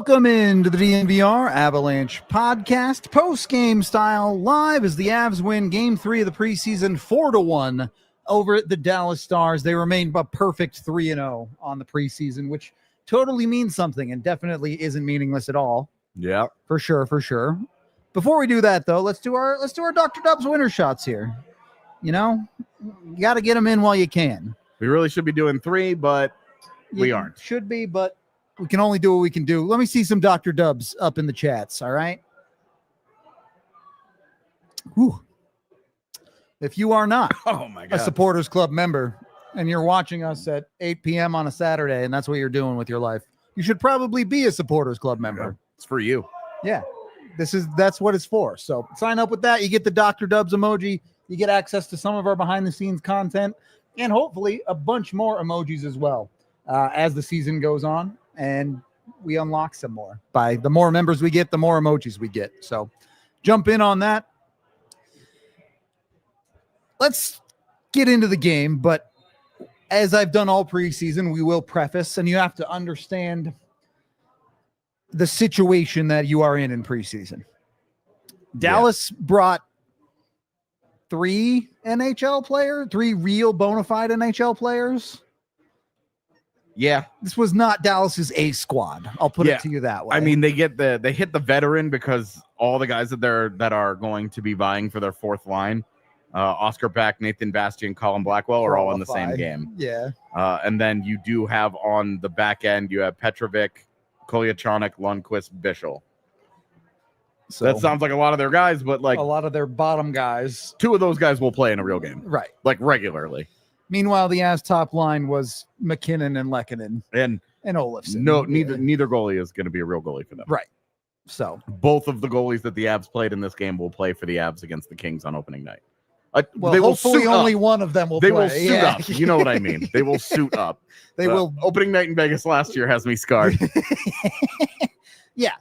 Welcome into the DNVR Avalanche podcast, post-game style, live as the Avs win Game 3 of the preseason 4-1 over at the Dallas Stars. They remain a perfect 3-0 on the preseason, which totally means something and definitely isn't meaningless at all. Yeah, for sure. Before we do that, though, let's do our Dr. Dubs winner shots here. You know, you got to get them in while you can. we really should be doing 3, but we aren't. Should be, but we can only do what we can do. Let me see some Dr. Dubs up in the chats, all right? Whew. If you are not a Supporters Club member and you're watching us at 8 p.m. on a Saturday and that's what you're doing with your life, you should probably be a Supporters Club member. It's for you. Yeah, that's what it's for. So sign up with that. You get the Dr. Dubs emoji. You get access to some of our behind-the-scenes content and hopefully a bunch more emojis as well as the season goes on. And we unlock some more. By the more members we get, the more emojis we get. So jump in on that. Let's get into the game. But as I've done all preseason, we will preface, and you have to understand the situation that you are in preseason. Dallas brought 3 real bona fide NHL players. Yeah, this was not Dallas's A squad. I'll put it to you that way. I mean, they hit the veteran because all the guys that are going to be vying for their fourth line, Oscar Beck, Nathan Bastian, Colin Blackwell are all in the same game. Yeah. And then you do have on the back end, you have Petrovic, Kolyachonok, Lundqvist, Bichel. So that sounds like a lot of their guys, but like a lot of their bottom guys. 2 of those guys will play in a real game. Right. Like regularly. Meanwhile, the Avs top line was McKinnon and Lehkonen and Olofsson. No, neither goalie is going to be a real goalie for them. Right. So both of the goalies that the Avs played in this game will play for the Avs against the Kings on opening night. Well, they hopefully only one of them will play. They will suit up. You know what I mean? They will suit up. They will. Opening night in Vegas last year has me scarred. Yeah.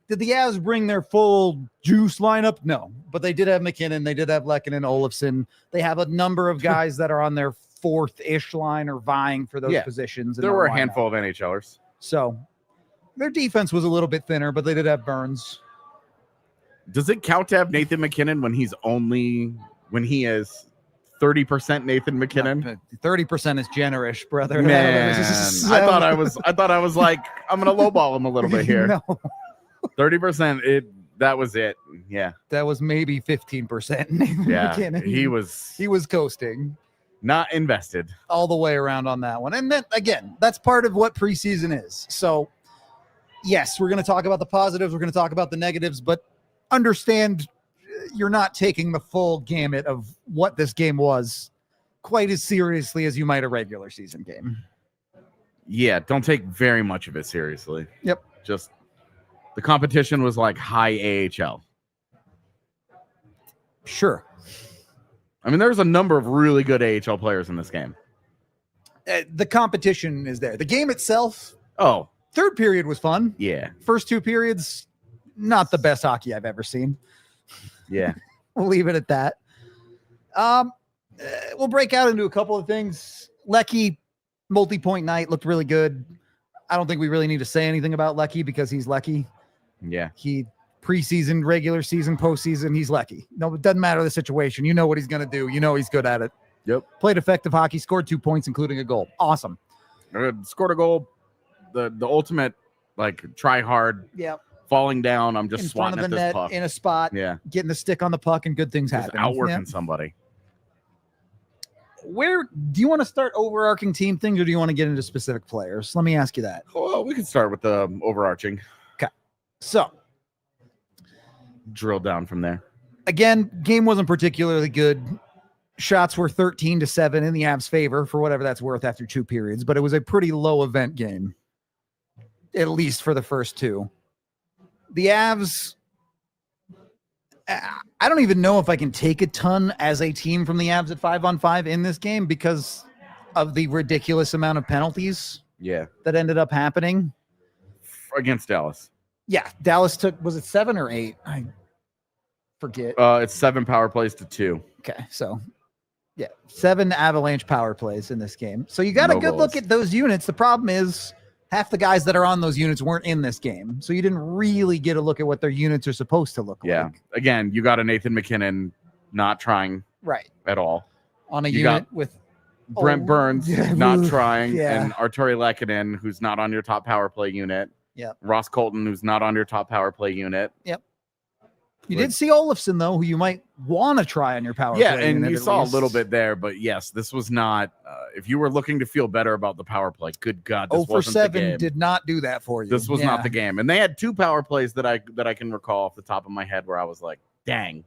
Did the Avs bring their full juice lineup? No, but they did have McKinnon. They did have Lehkonen, Olofsson. They have a number of guys that are on their fourth-ish line or vying for those positions. There were a handful of NHLers. So their defense was a little bit thinner, but they did have Burns. Does it count to have Nathan McKinnon when he is 30% Nathan McKinnon? 30% is generous, brother. Man, I thought I was like, I'm gonna lowball him a little bit here. No. 30%, that was it. Yeah. That was maybe 15%. Yeah. McKinnon. He was coasting. Not invested. All the way around on that one. And then again, that's part of what preseason is. So yes, we're going to talk about the positives, we're going to talk about the negatives, but understand you're not taking the full gamut of what this game was quite as seriously as you might a regular season game. Yeah, don't take very much of it seriously. Yep. Just the competition was like high AHL. Sure. I mean, there's a number of really good AHL players in this game. The competition is there. The game itself, third period was fun. Yeah. First 2 periods, not the best hockey I've ever seen. Yeah. We'll leave it at that. We'll break out into a couple of things. Lecky, multi-point night, looked really good. I don't think we really need to say anything about Lecky because he's Lecky. Yeah. He preseason, regular season, postseason, he's Lecky. No, it doesn't matter the situation. You know what he's going to do. You know he's good at it. Yep. Played effective hockey, scored 2 points, including a goal. Awesome. Scored a goal. The ultimate, like, try hard. Yep. Falling down. I'm just in front swatting of the at this net, puck. In a spot. Yeah. Getting the stick on the puck and good things happen. Outworking somebody. Where do you want to start overarching team things or do you want to get into specific players? Let me ask you that. Well, we can start with the overarching. Okay. So drill down from there. Again, game wasn't particularly good. Shots were 13-7 in the Avs' favor for whatever that's worth after 2 periods, but it was a pretty low event game. at least for the first two. The Avs, I don't even know if I can take a ton as a team from the Avs at 5-on-5 in this game because of the ridiculous amount of penalties that ended up happening. Against Dallas. Yeah, Dallas took, was it 7 or 8? I forget. It's 7 power plays to 2. Okay, so yeah, 7 Avalanche power plays in this game. So you got a good look at those units. The problem is half the guys that are on those units weren't in this game. So you didn't really get a look at what their units are supposed to look like. Again, you got a Nathan MacKinnon not trying at all. On a unit with Brent Burns not trying, and Artturi Lehkonen, who's not on your top power play unit. Ross Colton, who's not on your top power play unit. You did see Olofsson, though, who you might want to try on your power play. Yeah, and you saw a little bit there, but yes, this was not. If you were looking to feel better about the power play, good God, this 0 for 7 did not do that for you. This was not the game. And they had 2 power plays that I can recall off the top of my head where I was like, dang.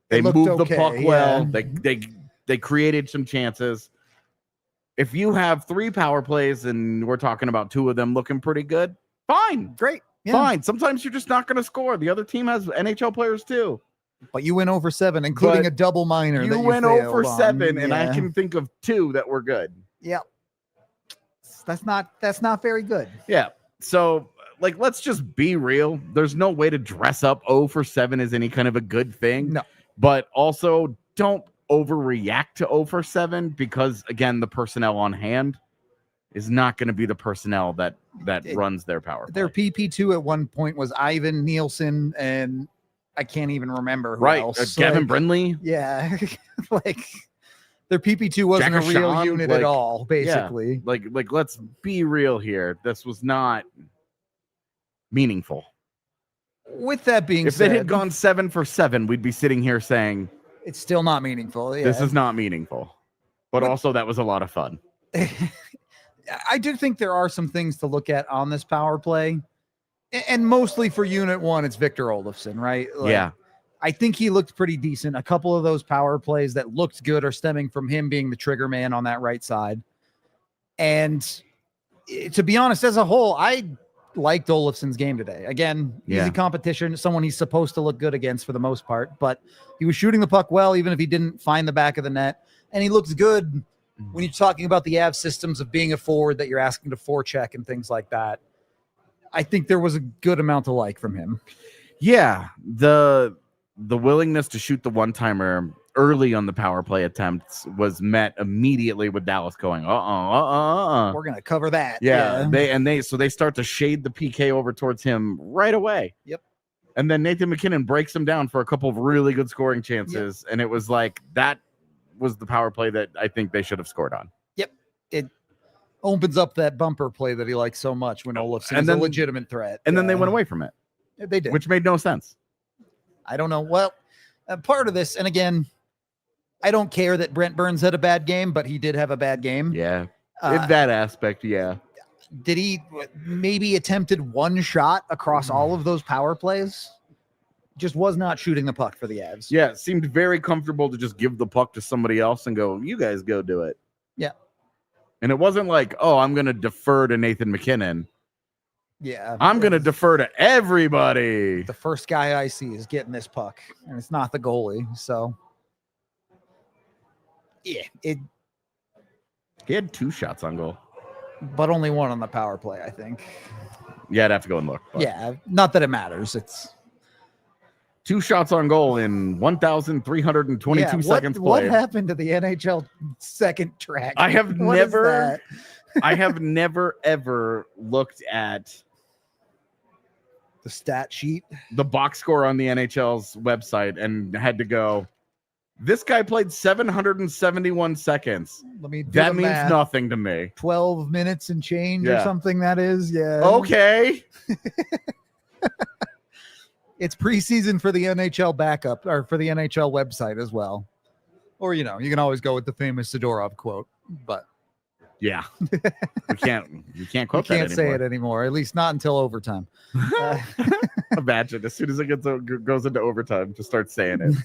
They moved the puck well. They created some chances. If you have 3 power plays and we're talking about 2 of them looking pretty good, fine. Great. Fine. Sometimes you're just not going to score. The other team has NHL players too. But you went 0 for 7, including a double minor. You went 0 for 7, and I can think of 2 that were good. Yep. That's not very good. Yeah. So, like, let's just be real. There's no way to dress up 0 for 7 as any kind of a good thing. No. But also, don't overreact to 0 for 7 because, again, the personnel on hand is not going to be the personnel that runs their power play. Their PP2 at one point was Ivan, Nielsen, and I can't even remember who else. Gavin Brindley. Yeah. Like their PP2 wasn't a real unit at all, basically. Yeah. Like let's be real here. This was not meaningful. With that being said, if they had gone 7 for 7, we'd be sitting here saying it's still not meaningful. Yeah. This is not meaningful. But also that was a lot of fun. I do think there are some things to look at on this power play, and mostly for unit 1, it's Victor Olofsson, right? Like, I think he looked pretty decent. A couple of those power plays that looked good are stemming from him being the trigger man on that right side. And to be honest, as a whole, I liked Olofsson's game today. Again, easy competition, someone he's supposed to look good against for the most part, but he was shooting the puck well, even if he didn't find the back of the net, and he looks good. When you're talking about the Avs systems of being a forward that you're asking to forecheck and things like that, I think there was a good amount to like from him. Yeah, the willingness to shoot the one-timer early on the power play attempts was met immediately with Dallas going, we're going to cover that. Yeah. They start to shade the PK over towards him right away. Yep. And then Nathan MacKinnon breaks him down for a couple of really good scoring chances. And it was like that was the power play that I think they should have scored on. Yep. It opens up that bumper play that he likes so much when Olofsson is a legitimate threat. And then they went away from it. They did. Which made no sense. I don't know. Well, part of this, and again, I don't care that Brent Burns had a bad game, but he did have a bad game. Yeah. In that aspect, yeah. Did he maybe attempted 1 shot across all of those power plays? Just was not shooting the puck for the Avs. Yeah, it seemed very comfortable to just give the puck to somebody else and go, you guys go do it. Yeah. And it wasn't like, oh, I'm going to defer to Nathan MacKinnon. Yeah. I'm going to defer to everybody. The first guy I see is getting this puck, and it's not the goalie. So, yeah. He had 2 shots on goal. But only 1 on the power play, I think. Yeah, I'd have to go and look. But. Yeah, not that it matters. It's 2 shots on goal in 1,322 seconds played. What happened to the NHL second track? I have never ever looked at the stat sheet, the box score on the NHL's website, and had to go, this guy played 771 seconds. That means nothing to me. 12 minutes and change or something, that is. Yeah. Okay. It's preseason for the NHL backup, or for the NHL website as well. Or, you can always go with the famous Sidorov quote, but yeah, you can't quote that anymore. You can't say it anymore, at least not until overtime. Imagine as soon as it goes into overtime, just start saying it.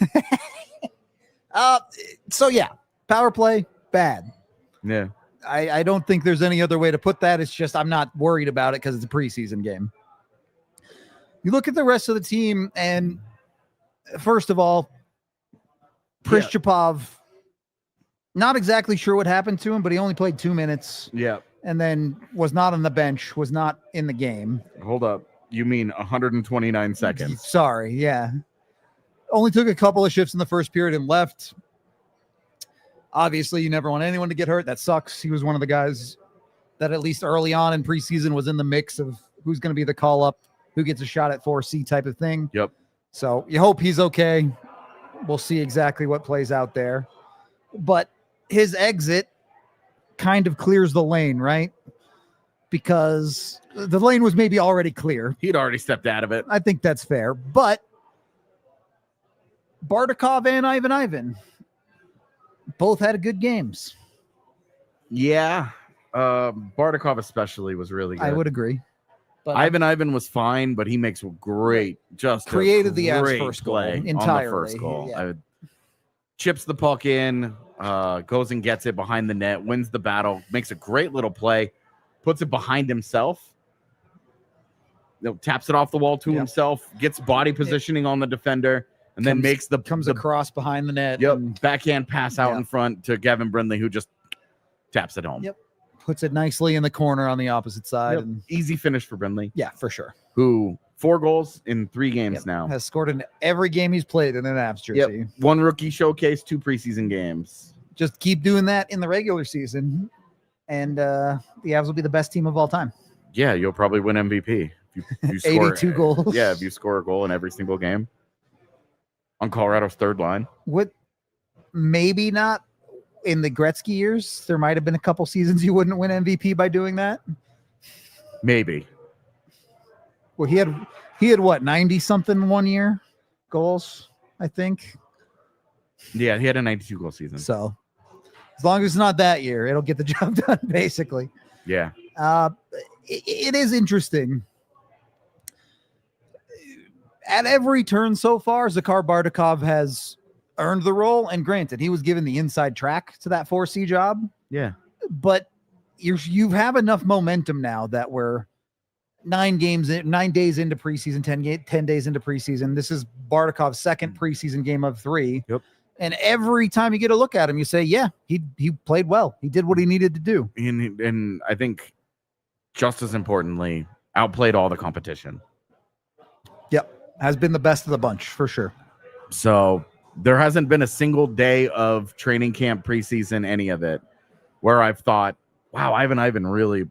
So yeah, power play, bad. Yeah. I don't think there's any other way to put that. It's just I'm not worried about it because it's a preseason game. You look at the rest of the team, and first of all, Preseason, not exactly sure what happened to him, but he only played 2 minutes. Yeah. And then was not on the bench, was not in the game. Hold up. You mean 129 seconds? Sorry, yeah. Only took a couple of shifts in the first period and left. Obviously, you never want anyone to get hurt. That sucks. He was one of the guys that at least early on in preseason was in the mix of who's going to be the call-up, who gets a shot at 4C type of thing. Yep. So you hope he's okay. We'll see exactly what plays out there. But his exit kind of clears the lane, right? Because the lane was maybe already clear. He'd already stepped out of it. I think that's fair. But Bardakov and Ivan both had good games. Yeah. Bardakov especially was really good. I would agree. But Ivan was fine, but he makes great, just created the Avs first play goal entirely. On the first goal. Yeah. Chips the puck in, goes and gets it behind the net, wins the battle, makes a great little play, puts it behind himself, taps it off the wall to himself, gets body positioning on the defender, and then comes across behind the net. Yep, backhand pass out in front to Gavin Brindley, who just taps it home. Yep. Puts it nicely in the corner on the opposite side. And easy finish for Brindley. Yeah, for sure. Who 4 goals in 3 games now. Has scored in every game he's played in an Avs jersey. Yep. 1 rookie showcase, 2 preseason games. Just keep doing that in the regular season, and the Avs will be the best team of all time. Yeah, you'll probably win MVP. If you score 82 goals. Yeah, if you score a goal in every single game. On Colorado's third line. Maybe not in the Gretzky years. There might have been a couple seasons you wouldn't win MVP by doing that. Maybe. Well, he had what, 90 something 1 year goals, I think. Yeah, he had a 92 goal season. So as long as it's not that year, it'll get the job done, basically. Yeah. It is interesting. At every turn so far, Zakhar Bardakov has earned the role, and granted, he was given the inside track to that 4C job. Yeah. But you have enough momentum now that we're 9 days into preseason, 10 days into preseason. This is Bardakov's second preseason game of 3. Yep. And every time you get a look at him, you say, yeah, he played well. He did what he needed to do. And I think just as importantly, outplayed all the competition. Yep. Has been the best of the bunch for sure. So there hasn't been a single day of training camp, preseason, any of it, where I've thought, wow, Ivan really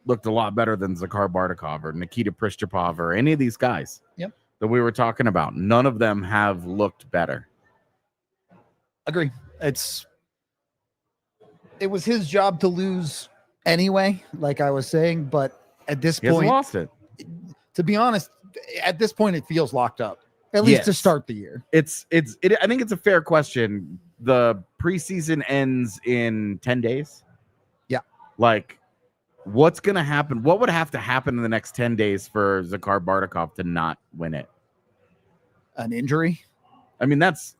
looked a lot better than Zakhar Bardakov or Nikita Preseason or any of these guys that we were talking about. None of them have looked better. Agree. It was his job to lose anyway, like I was saying, but at this point, he lost it. To be honest, at this point, it feels locked up. At least to start the year. I think it's a fair question. The preseason ends in 10 days. Yeah. Like, what's going to happen? What would have to happen in the next 10 days for Zakhar Bardakov to not win it? An injury? I mean, that's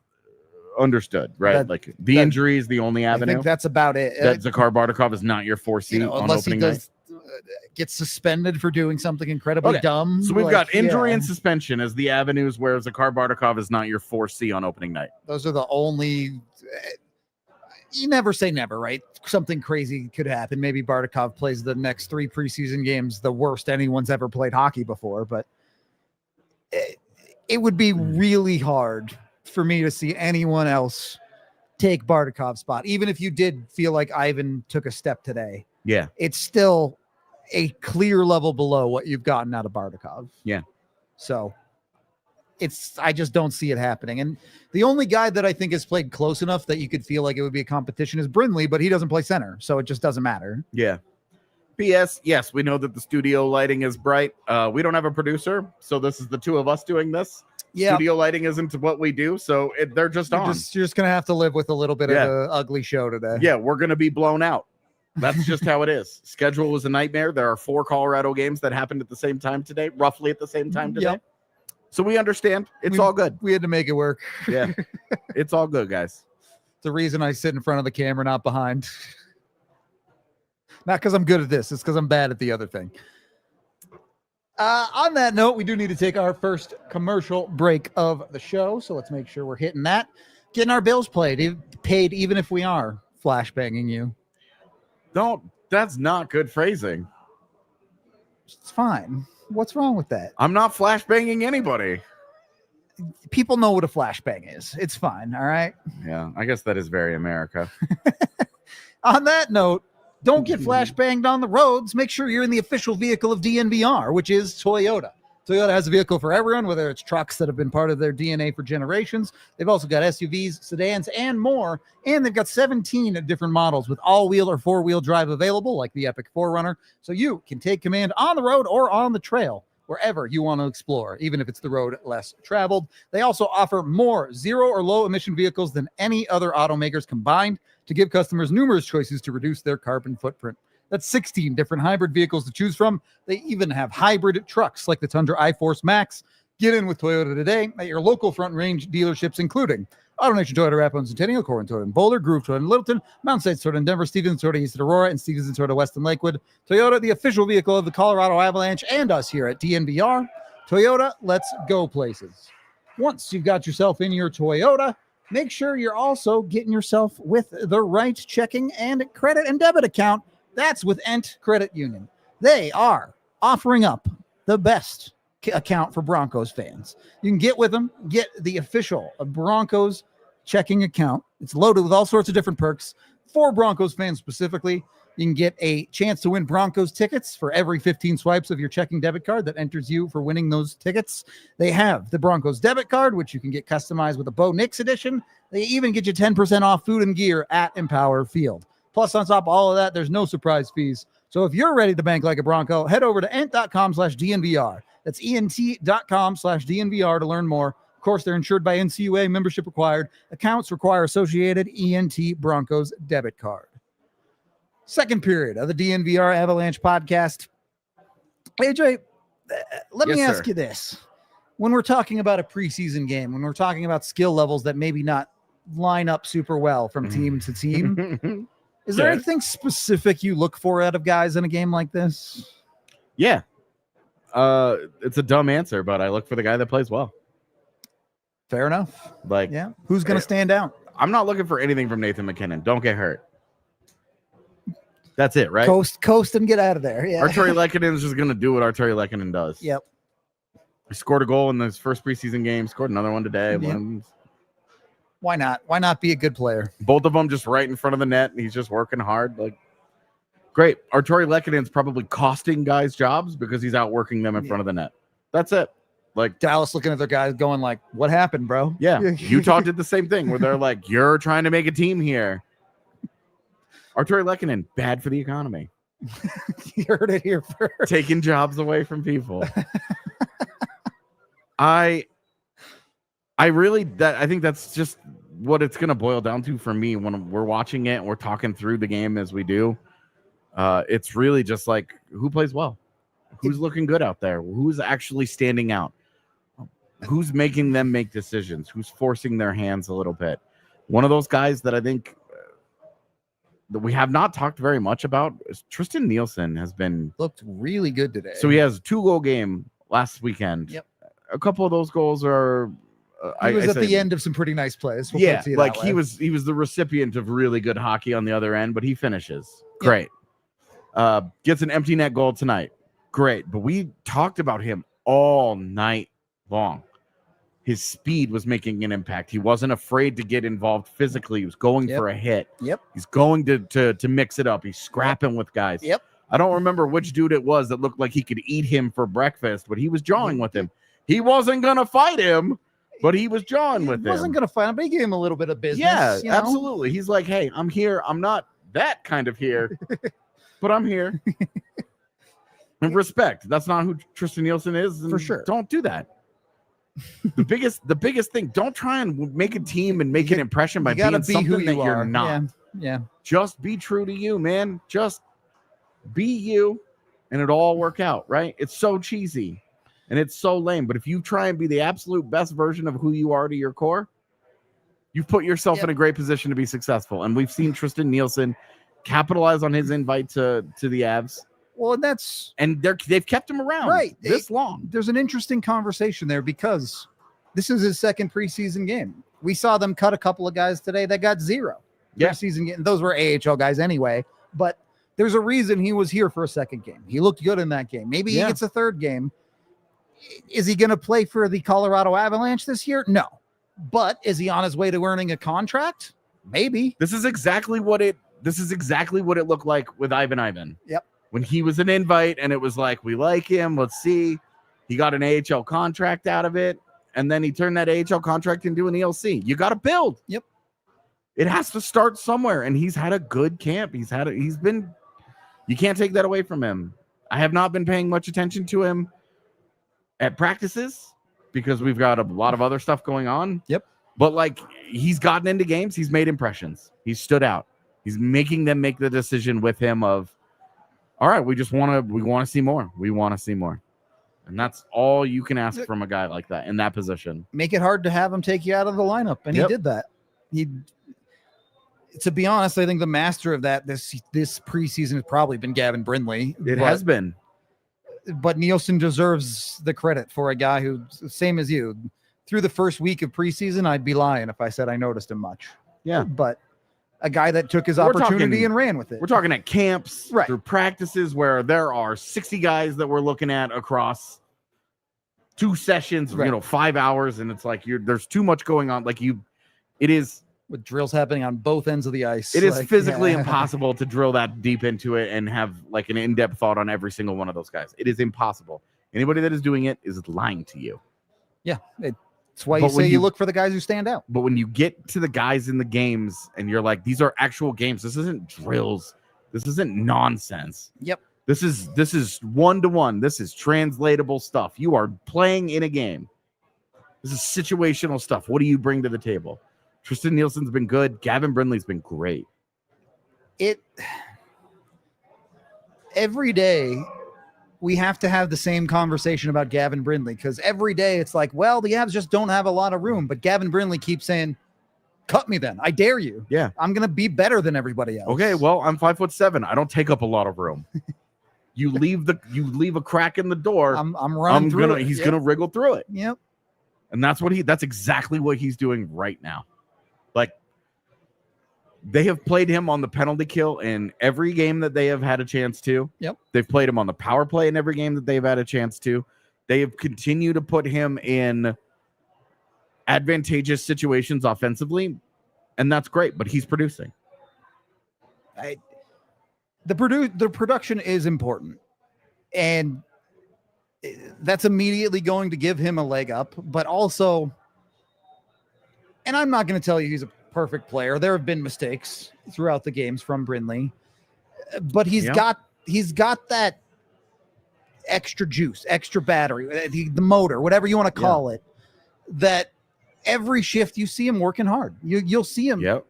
understood, right? Injury is the only avenue. I think that's about it. That Zakhar Bardakov is not your 4C on opening night. Gets suspended for doing something incredibly dumb. So we've got injury and suspension as the avenues where Zakhar Bardakov is not your 4C on opening night. Those are the only. You never say never, right? Something crazy could happen. Maybe Bardakov plays the next 3 preseason games, the worst anyone's ever played hockey before. But it would be really hard for me to see anyone else take Bardakov's spot, even if you did feel like Ivan took a step today. Yeah, it's still a clear level below what you've gotten out of Bardakov. Yeah. So I just don't see it happening. And the only guy that I think has played close enough that you could feel like it would be a competition is Brindley, but he doesn't play center. So it just doesn't matter. Yeah. P.S. Yes, we know that the studio lighting is bright. We don't have a producer, so this is the 2 of us doing this. Yeah. Studio lighting isn't what we do, so they're just on. You're just going to have to live with a little bit of an ugly show today. Yeah, we're going to be blown out. That's just how it is. Schedule was a nightmare. There are 4 Colorado games that happened at the same time today, roughly at the same time today. Yep. So we understand. It's all good. We had to make it work. Yeah. It's all good, guys. It's the reason I sit in front of the camera, not behind. Not because I'm good at this. It's because I'm bad at the other thing. On that note, we do need to take our first commercial break of the show. So let's make sure we're hitting that. Getting our bills paid even if we are flashbanging you. That's not good phrasing. It's fine. What's wrong with that? I'm not flashbanging anybody. People know what a flashbang is. It's fine. All right. Yeah, I guess that is very America. On that note, don't get flashbanged on the roads. Make sure you're in the official vehicle of DNVR, which is Toyota. Toyota has a vehicle for everyone, whether it's trucks that have been part of their DNA for generations. They've also got SUVs, sedans, and more. And they've got 17 different models with all-wheel or four-wheel drive available, like the Epic 4Runner, so you can take command on the road or on the trail, wherever you want to explore, even if it's the road less traveled. They also offer more zero or low emission vehicles than any other automakers combined to give customers numerous choices to reduce their carbon footprint. That's 16 different hybrid vehicles to choose from. They even have hybrid trucks like the Tundra iForce Max. Get in with Toyota today at your local Front Range dealerships, including AutoNation Toyota Rapo and Centennial, Corin Toyota in Boulder, Groove Toyota in Littleton, Mountain States Toyota in Denver, Stevens Toyota East at Aurora, and Stevens Toyota West in Lakewood. Toyota, the official vehicle of the Colorado Avalanche and us here at DNVR. Toyota, let's go places. Once you've got yourself in your Toyota, make sure you're also getting yourself with the right checking and credit and debit account. That's with Ent Credit Union. They are offering up the best account for Broncos fans. You can get with them, get the official Broncos checking account. It's loaded with all sorts of different perks for Broncos fans specifically. You can get a chance to win Broncos tickets for every 15 swipes of your checking debit card that enters you for winning those tickets. They have the Broncos debit card, which you can get customized with a Bo Nix edition. They even get you 10% off food and gear at Empower Field. Plus, on top of all of that, there's no surprise fees. So if you're ready to bank like a Bronco, head over to ent.com/DNVR. That's ent.com/DNVR to learn more. Of course, they're insured by NCUA, membership required. Accounts require associated ENT Broncos debit card. Second period of the DNVR Avalanche podcast. AJ, let me ask you this. When we're talking about a preseason game, when we're talking about skill levels that maybe not line up super well from team to team, is there anything specific you look for out of guys in a game like this? Yeah. It's a dumb answer, but I look for the guy that plays well. Fair enough. Like, yeah. Who's going to stand out? I'm not looking for anything from Nathan McKinnon. Don't get hurt. That's it, right? Coast and get out of there. Yeah. Artturi Lehkonen is just going to do what Artturi Lehkonen does. Yep. He scored a goal in his first preseason game, scored another one today. Yep. Why not? Why not be a good player? Both of them just right in front of the net, and he's just working hard. Like, great. Artturi Lehkonen's probably costing guys jobs because he's outworking them in front of the net. That's it. Like, Dallas looking at their guys going like, what happened, bro? Yeah. Utah did the same thing where they're like, you're trying to make a team here. Artturi Lehkonen, bad for the economy. You heard it here first. Taking jobs away from people. I think that's just what it's going to boil down to for me when we're watching it and we're talking through the game as we do. It's really just like, who plays well? Who's looking good out there? Who's actually standing out? Who's making them make decisions? Who's forcing their hands a little bit? One of those guys that I think that we have not talked very much about is Tristan Nielsen has been looked really good today. So he has a 2-goal game last weekend. Yep. A couple of those goals are he was at the end of some pretty nice plays. Yeah, like he was the recipient of really good hockey on the other end, but he finishes. Great. Gets an empty net goal tonight. Great. But we talked about him all night long. His speed was making an impact. He wasn't afraid to get involved physically. He was going for a hit. Yep. He's going to mix it up. He's scrapping with guys. Yep. I don't remember which dude it was that looked like he could eat him for breakfast, but he was jawing with him. He wasn't going to fight him, but he was jawing with him. He wasn't going to fight him, but he gave him a little bit of business. Yeah, you know? Absolutely. He's like, hey, I'm here. I'm not that kind of here, but I'm here. And respect. That's not who Tristan Nielsen is. For sure. Don't do that. The biggest thing, don't try and make a team and make an impression by being something who you're not. Yeah. Just be true to you, man. Just be you and it'll all work out, right? It's so cheesy and it's so lame. But if you try and be the absolute best version of who you are to your core, you've put yourself in a great position to be successful. And we've seen Tristan Nielsen capitalize on his invite to the Avs. Well, they've kept him around this long. There's an interesting conversation there because this is his second preseason game. We saw them cut a couple of guys today that got 0 preseason game. Those were AHL guys anyway, but there's a reason he was here for a second game. He looked good in that game. Maybe he gets a third game. Is he going to play for the Colorado Avalanche this year? No. But is he on his way to earning a contract? Maybe. This is exactly what it looked like with Ivan. Yep. When he was an invite and it was like, we like him, let's see. He got an AHL contract out of it, and then he turned that AHL contract into an ELC. You got to build. Yep. It has to start somewhere, and he's had a good camp. You can't take that away from him. I have not been paying much attention to him at practices because we've got a lot of other stuff going on. Yep. But like, he's gotten into games, he's made impressions. He's stood out. He's making them make the decision with him of, all right, we want to see more. We want to see more. And that's all you can ask from a guy like that in that position. Make it hard to have him take you out of the lineup. And he did that. To be honest, I think the master of that this preseason has probably been Gavin Brindley. It has been. But Nielsen deserves the credit for a guy who, same as you, through the first week of preseason, I'd be lying if I said I noticed him much. Yeah. But a guy that took his opportunity and ran with it. We're talking at camps, through practices where there are 60 guys that we're looking at across 2 sessions, 5 hours, and it's like there's too much going on. Like it is with drills happening on both ends of the ice. It is physically impossible to drill that deep into it and have like an in-depth thought on every single one of those guys. It is impossible. Anybody that is doing it is lying to you. Yeah. That's why you look for the guys who stand out. But when you get to the guys in the games and you're like, these are actual games. This isn't drills. This isn't nonsense. Yep. This is one-to-one. This is translatable stuff. You are playing in a game. This is situational stuff. What do you bring to the table? Tristan Nielsen's been good. Gavin Brindley's been great. Every day we have to have the same conversation about Gavin Brindley because every day it's like, well, the Avs just don't have a lot of room. But Gavin Brindley keeps saying, cut me then. I dare you. Yeah. I'm going to be better than everybody else. Okay, well, I'm 5'7". I don't take up a lot of room. You leave a crack in the door. I'm running through it. He's going to wriggle through it. Yep. And that's exactly what he's doing right now. Like, they have played him on the penalty kill in every game that they have had a chance to. Yep. They've played him on the power play in every game that they've had a chance to. They have continued to put him in advantageous situations offensively, and that's great, but he's producing. The production is important, and that's immediately going to give him a leg up, but also, and I'm not going to tell you he's a perfect player. There have been mistakes throughout the games from Brindley, but he's got that extra juice, extra battery, the motor, whatever you want to call it, that every shift you see him working hard. You'll see him. Yep.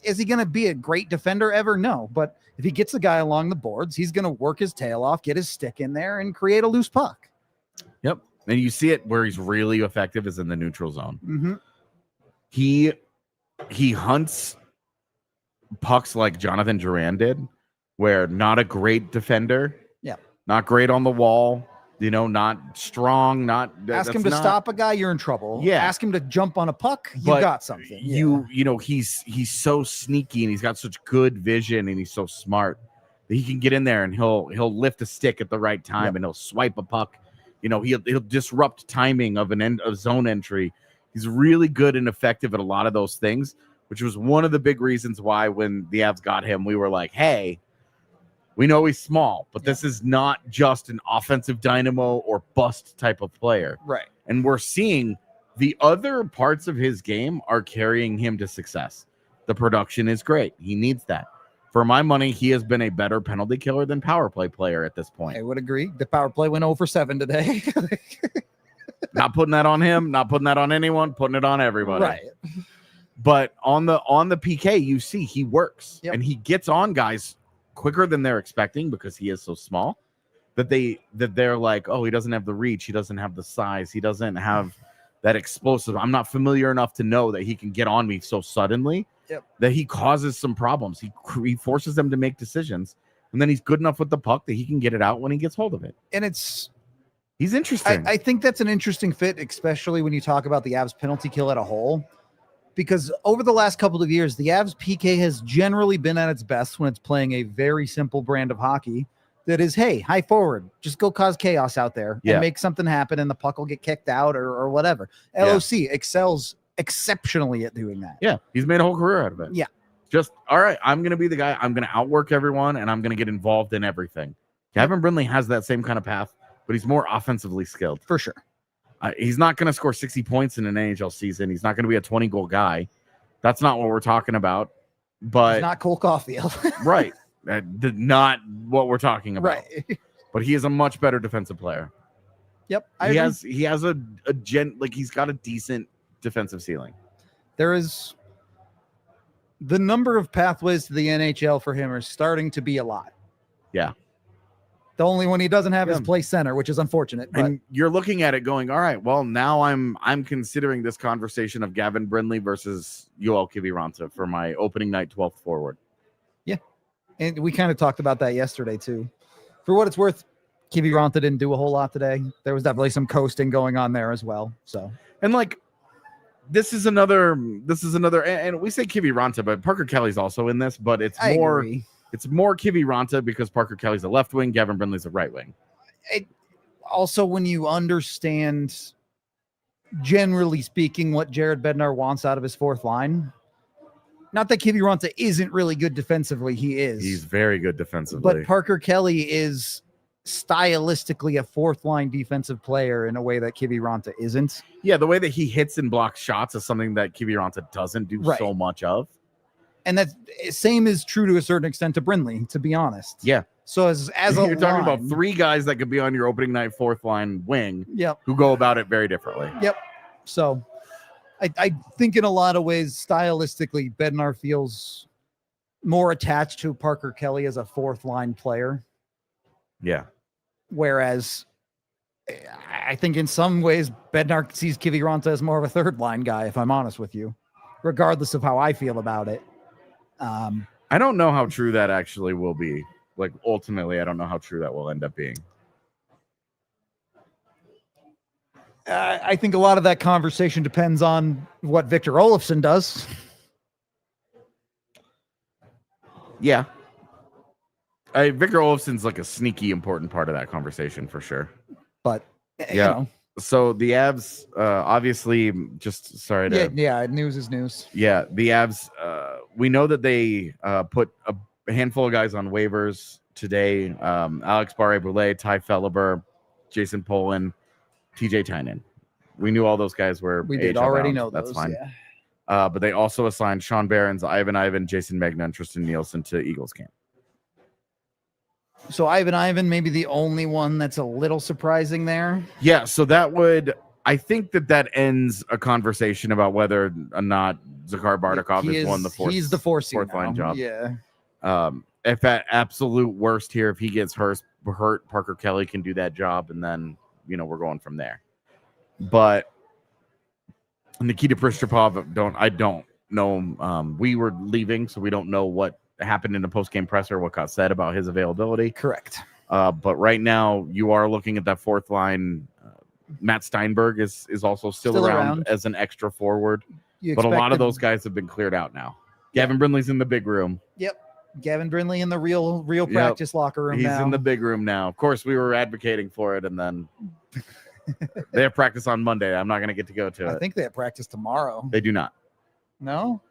Is he going to be a great defender ever? No, but if he gets a guy along the boards, he's going to work his tail off, get his stick in there, and create a loose puck. Yep. And you see it where he's really effective is in the neutral zone. Mm-hmm. He hunts pucks like Jonathan Duran did, where not a great defender, not great on the wall, not strong, ask him to stop a guy, you're in trouble. Yeah. Ask him to jump on a puck, you got something. He's so sneaky and he's got such good vision and he's so smart that he can get in there and he'll lift a stick at the right time and he'll swipe a puck. He'll disrupt timing of of zone entry. He's really good and effective at a lot of those things, which was one of the big reasons why when the Avs got him, we were like, hey, we know he's small, but this is not just an offensive dynamo or bust type of player. Right. And we're seeing the other parts of his game are carrying him to success. The production is great. He needs that. For my money, he has been a better penalty killer than power play player at this point. I would agree. The power play went 0-for-7 today. Not putting that on him, not putting that on anyone, putting it on everybody. Right. But on the PK, you see he works and he gets on guys quicker than they're expecting because he is so small that they're like, oh, he doesn't have the reach, he doesn't have the size, he doesn't have that explosive. I'm not familiar enough to know that he can get on me so suddenly that he causes some problems. He forces them to make decisions, and then he's good enough with the puck that he can get it out when he gets hold of it. And he's interesting. I think that's an interesting fit, especially when you talk about the Avs penalty kill at a whole, because over the last couple of years, the Avs PK has generally been at its best when it's playing a very simple brand of hockey that is, hey, high forward, just go cause chaos out there and make something happen, and the puck will get kicked out or whatever. LOC excels exceptionally at doing that. Yeah, he's made a whole career out of it. Yeah. Just, all right, I'm going to be the guy. I'm going to outwork everyone, and I'm going to get involved in everything. Gavin Brindley has that same kind of path, but he's more offensively skilled. For sure. He's not going to score 60 points in an NHL season. He's not going to be a 20-goal guy. That's not what we're talking about. But he's not Cole Caulfield. Right. Not what we're talking about. Right. But he is a much better defensive player. Yep. He has he's got a decent defensive ceiling. There is the number of pathways to the NHL for him are starting to be a lot. Yeah. The only one he doesn't have is play center, which is unfortunate. But and you're looking at it going, all right, well, now I'm considering this conversation of Gavin Brindley versus Yoel Kiviranta for my opening night 12th forward. Yeah. And we kind of talked about that yesterday too. For what it's worth, Kiviranta didn't do a whole lot today. There was definitely some coasting going on there as well. So, and this is another, and we say Kiviranta, but Parker Kelly's also in this, but it's more Kiviranta because Parker Kelly's a left wing, Gavin Brindley's a right wing. Also, when you understand, generally speaking, what Jared Bednar wants out of his fourth line, not that Kiviranta isn't really good defensively, he is. He's very good defensively. But Parker Kelly is stylistically a fourth line defensive player in a way that Kiviranta isn't. Yeah, the way that he hits and blocks shots is something that Kiviranta doesn't do so much of. And that same is true to a certain extent to Brindley, to be honest. Yeah. So as you're talking about three guys that could be on your opening night fourth line wing, who go about it very differently. Yep. So I think in a lot of ways, stylistically, Bednar feels more attached to Parker Kelly as a fourth line player. Yeah. Whereas I think in some ways, Bednar sees Kiviranta as more of a third line guy, if I'm honest with you, regardless of how I feel about it. I don't know how true that actually will be. Like, ultimately, I don't know how true that will end up being. I think a lot of that conversation depends on what Victor Olofsson does. Yeah. Victor Olofsson's like a sneaky important part of that conversation for sure. But, yeah. You know. So the Avs, obviously, just sorry to... Yeah, news is news. Yeah, the Avs, we know that they put a handful of guys on waivers today. Alex Barré-Boulet, Ty Felleber, Jason Polin, TJ Tynan. We knew all those guys were... We did already know those. That's fine. Yeah. But they also assigned Sean Behrens, Ivan, Jason Megna, and Tristan Nielsen to Eagles camp. So Ivan maybe the only one that's a little surprising there. Yeah, so that would... I think that ends a conversation about whether or not Zakhar Bardakov has won the fourth. He's the fourth line job. Yeah. If at absolute worst here, if he gets hurt, Parker Kelly can do that job, and then we're going from there. But Nikita Pristupov, I don't know. We were leaving, so we don't know what happened in the post-game presser, what got said about his availability. Correct. But right now, you are looking at that fourth line. Matt Steinberg is also still around as an extra forward, but a lot of those guys have been cleared out now. Gavin Brindley's in the big room. Yep. Gavin Brindley in the real practice locker room. He's in the big room now. Of course, we were advocating for it, and then they have practice on Monday. I'm not going to get to go to it. I think they have practice tomorrow. They do not. No?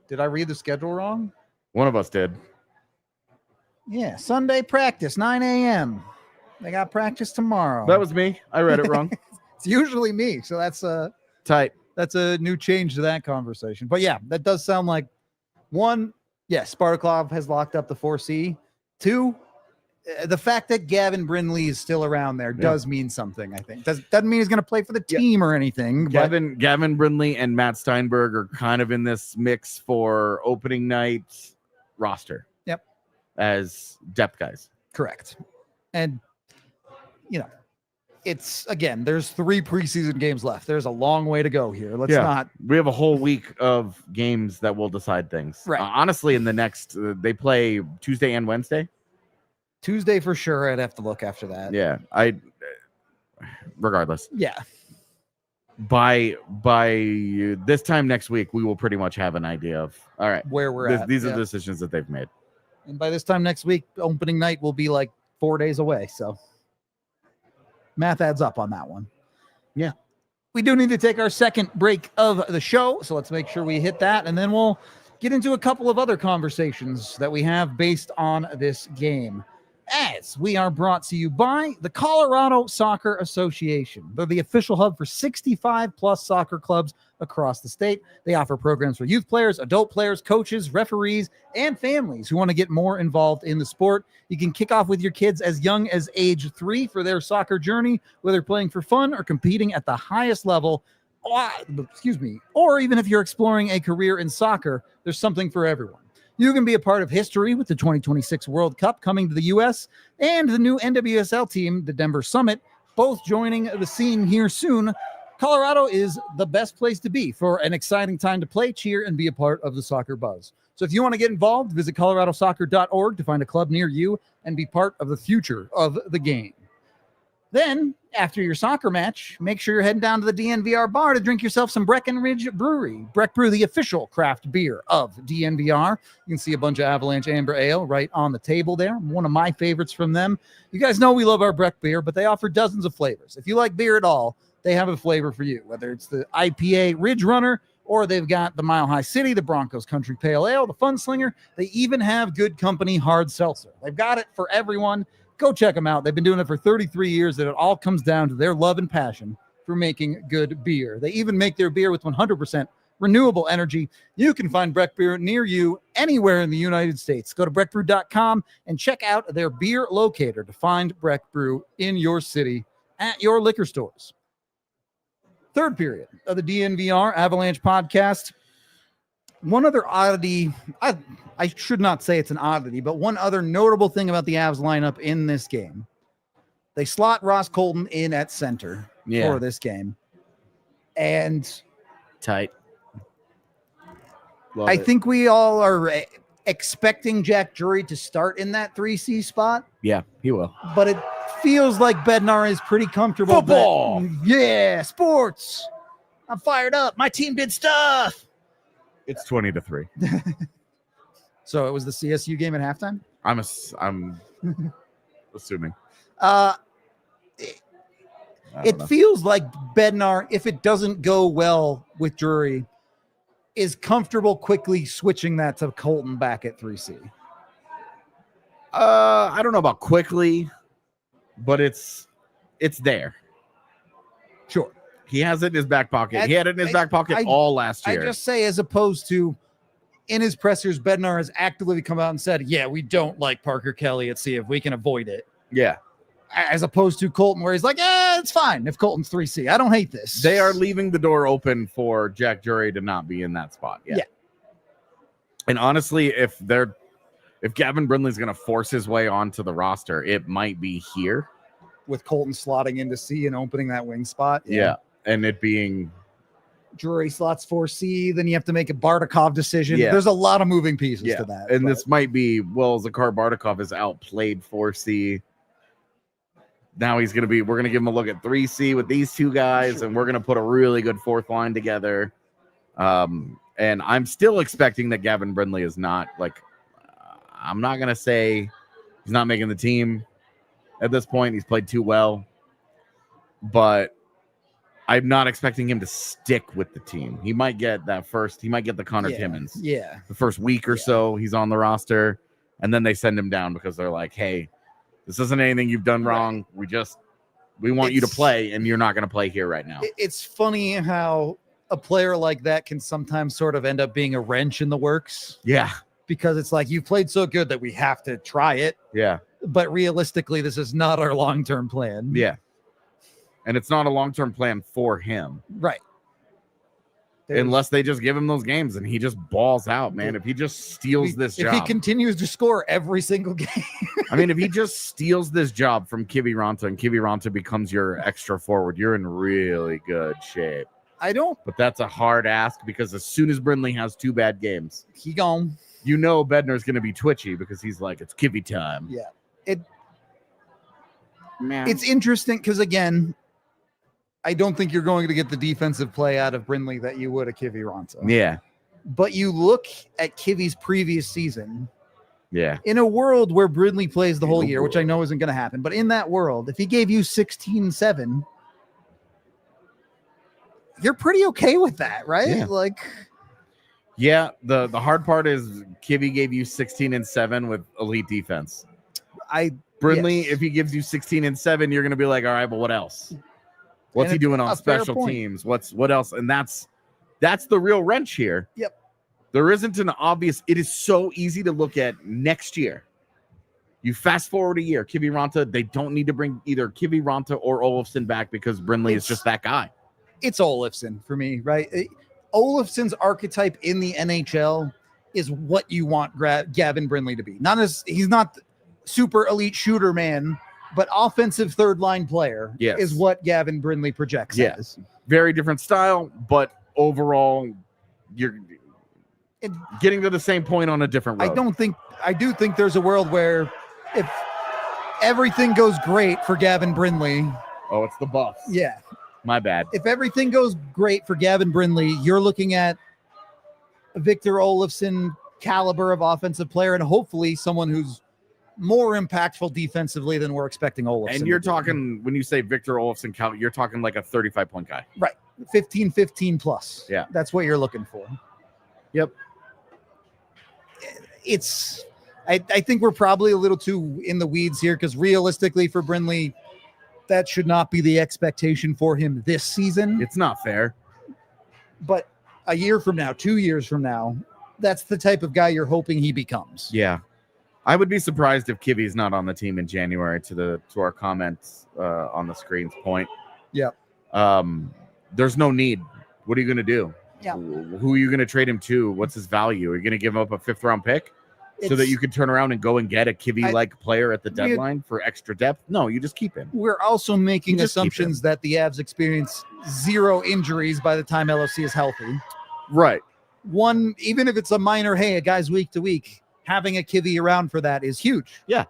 Did I read the schedule wrong? One of us did. Yeah, Sunday practice, 9 a.m. They got practice tomorrow. That was me. I read it wrong. It's usually me, so that's tight. That's a new change to that conversation. But yeah, that does sound like one. Yes, Bardakov has locked up the 4C. Two, the fact that Gavin Brindley is still around there does mean something. I think doesn't mean he's going to play for the team or anything. Gavin Brindley and Matt Steinberg are kind of in this mix for opening night roster. Yep, as depth guys. Correct, and it's again, there's 3 preseason games left. There's a long way to go here. Let's not. We have a whole week of games that will decide things. Right. Honestly, in the next, they play Tuesday and Wednesday. Tuesday for sure. I'd have to look after that. Yeah. Regardless. Yeah. By this time next week, we will pretty much have an idea of all right where we're at. These are the decisions that they've made. And by this time next week, opening night will be like 4 days away. So math adds up on that one. Yeah. We do need to take our second break of the show. So let's make sure we hit that. And then we'll get into a couple of other conversations that we have based on this game. As we are brought to you by the Colorado Soccer Association. They're the official hub for 65 plus soccer clubs across the state. They offer programs for youth players, adult players, coaches, referees, and families who want to get more involved in the sport. You can kick off with your kids as young as age 3 for their soccer journey, whether playing for fun or competing at the highest level. Or even if you're exploring a career in soccer, there's something for everyone. You can be a part of history with the 2026 World Cup coming to the U.S. and the new NWSL team, the Denver Summit, both joining the scene here soon. Colorado is the best place to be for an exciting time to play, cheer, and be a part of the soccer buzz. So if you want to get involved, visit coloradosoccer.org to find a club near you and be part of the future of the game. Then, after your soccer match, make sure you're heading down to the DNVR bar to drink yourself some Breckenridge Brewery. Breck Brew, the official craft beer of DNVR. You can see a bunch of Avalanche Amber Ale right on the table there. One of my favorites from them. You guys know we love our Breck beer, but they offer dozens of flavors. If you like beer at all, they have a flavor for you, whether it's the IPA Ridge Runner, or they've got the Mile High City, the Broncos Country Pale Ale, the Fun Slinger. They even have Good Company Hard Seltzer. They've got it for everyone. Go check them out. They've been doing it for 33 years, and it all comes down to their love and passion for making good beer. They even make their beer with 100% renewable energy. You can find Breck Beer near you anywhere in the United States. Go to breckbrew.com and check out their beer locator to find Breck Brew in your city at your liquor stores. Third period of the DNVR Avalanche podcast. One other oddity, I should not say it's an oddity, but one other notable thing about the Avs lineup in this game. They slot Ross Colton in at center for this game. And tight. I think we all are expecting Jack Drury to start in that 3C spot. Yeah, he will. But it feels like Bednar is pretty comfortable. Football. Sports. I'm fired up. My team did stuff. It's 20-3. So it was the CSU game at halftime? I'm assuming. It feels like Bednar, if it doesn't go well with Drury, is comfortable quickly switching that to Colton back at 3C. I don't know about quickly, but it's there. Sure. He has it in his back pocket. He had it in his back pocket all last year. I just say, as opposed to in his pressers, Bednar has actively come out and said, yeah, we don't like Parker Kelly. Let's see if we can avoid it. Yeah. As opposed to Colton, where he's like, it's fine if Colton's 3C. I don't hate this. They are leaving the door open for Jack Drury to not be in that spot. Yeah. And honestly, if Gavin Brindley's going to force his way onto the roster, it might be here. With Colton slotting into C and opening that wing spot. Yeah. And it being Drury slots 4C, then you have to make a Bardakov decision. Yeah. There's a lot of moving pieces to that. And this might be, Zakar Bardakov has outplayed 4C. Now we're going to give him a look at 3C with these two guys, and we're going to put a really good fourth line together. And I'm still expecting that Gavin Brindley is not, I'm not going to say he's not making the team at this point. He's played too well. But I'm not expecting him to stick with the team. He might get the Connor Timmins. Yeah. The first week or so he's on the roster, and then they send him down because they're like, hey, this isn't anything you've done wrong. We want you to play, and you're not going to play here right now. It's funny how a player like that can sometimes sort of end up being a wrench in the works. Yeah. Because it's like, you played so good that we have to try it. Yeah. But realistically, this is not our long-term plan. Yeah. And it's not a long-term plan for him. Right. unless they just give him those games and he just balls out, man. If he just steals this job. If he continues to score every single game. I mean, if he just steals this job from Kiviranta and Kiviranta becomes your extra forward, you're in really good shape. But that's a hard ask because as soon as Brindley has 2 bad games, he gone. You know Bednar's going to be twitchy because he's like, it's Kivy time. Yeah. Man. It's interesting because, again, I don't think you're going to get the defensive play out of Brindley that you would a Kiviranta. Yeah. But you look at Kivy's previous season. Yeah. In a world where Brindley plays the whole year, which I know isn't going to happen, but in that world, if he gave you 16-7, you're pretty okay with that, right? Yeah. Yeah, the hard part is Kivy gave you 16-7 with elite defense. Brindley, if he gives you 16-7, you're gonna be like, all right, but what else? What's he doing on special teams? What else? And that's the real wrench here. Yep. There isn't an obvious. It is so easy to look at next year. You fast forward a year, Kiviranta, they don't need to bring either Kiviranta or Olofsson back because Brindley is just that guy. It's Olofsson for me, right? Olofsson's archetype in the NHL is what you want Gavin Brindley to be. He's not super elite shooter man, but offensive third line player is what Gavin Brindley projects as. Very different style, but overall, you're getting to the same point on a different road. I do think there's a world where if everything goes great for Gavin Brindley. Oh, it's the Buffs. Yeah. My bad. If everything goes great for Gavin Brindley, you're looking at Victor Olofsson caliber of offensive player and hopefully someone who's more impactful defensively than we're expecting Olofsson. And you're talking, when you say Victor Olofsson, you're talking like a 35-point guy. Right. 15 plus. Yeah. That's what you're looking for. Yep. I think we're probably a little too in the weeds here because realistically for Brindley, that should not be the expectation for him this season. It's not fair. But a year from now, 2 years from now, that's the type of guy you're hoping he becomes. Yeah. I would be surprised if Kivy's not on the team in January to our comments on the screen's point. Yeah. There's no need. What are you going to do? Yeah. Who are you going to trade him to? What's his value? Are you going to give him up a 5th-round pick? So that you can turn around and go and get a Kivy-like player at the deadline for extra depth? No, you just keep him. We're also making assumptions that the Avs experience 0 injuries by the time LFC is healthy. Right. One, even if it's a minor, a guy's week to week, having a Kivy around for that is huge. Yeah.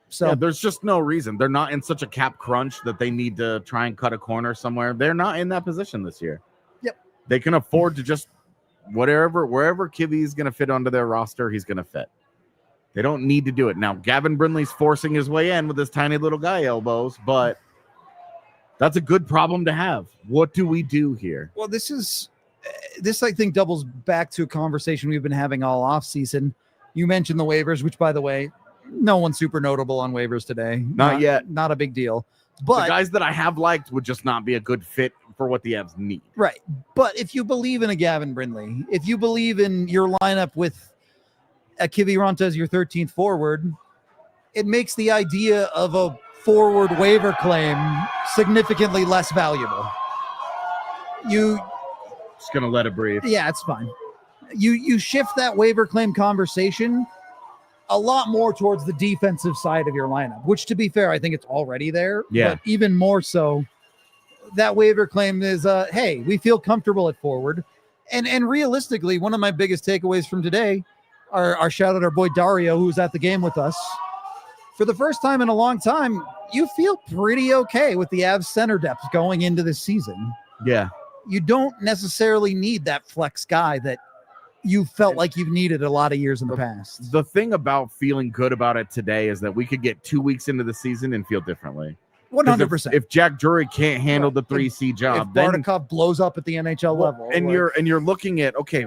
So there's just no reason. They're not in such a cap crunch that they need to try and cut a corner somewhere. They're not in that position this year. Yep. They can afford to just wherever Kivy is going to fit onto their roster, he's going to fit. They don't need to do it. Now, Gavin Brindley's forcing his way in with his tiny little guy elbows, but that's a good problem to have. What do we do here? Well, this I think doubles back to a conversation we've been having all offseason. You mentioned the waivers, which, by the way, no one's super notable on waivers today. Not yet. Not a big deal. But the guys that I have liked would just not be a good fit for what the Avs need. Right. But if you believe in a Gavin Brindley, if you believe in your lineup with a Kiviranta as your 13th forward, it makes the idea of a forward waiver claim significantly less valuable. Just going to let it breathe. Yeah, it's fine. You shift that waiver claim conversation a lot more towards the defensive side of your lineup, which, to be fair, I think it's already there. Yeah. But even more so, that waiver claim is, hey, we feel comfortable at forward. And realistically, one of my biggest takeaways from today, our shout out our boy Dario, who was at the game with us. For the first time in a long time, you feel pretty okay with the Avs center depth going into this season. Yeah. You don't necessarily need that flex guy that you felt like you've needed a lot of years in the past. The thing about feeling good about it today is that we could get 2 weeks into the season and feel differently. 100%. If Jack Drury can't handle the 3C job, if Bardakov blows up at the NHL level, and you're looking at, okay,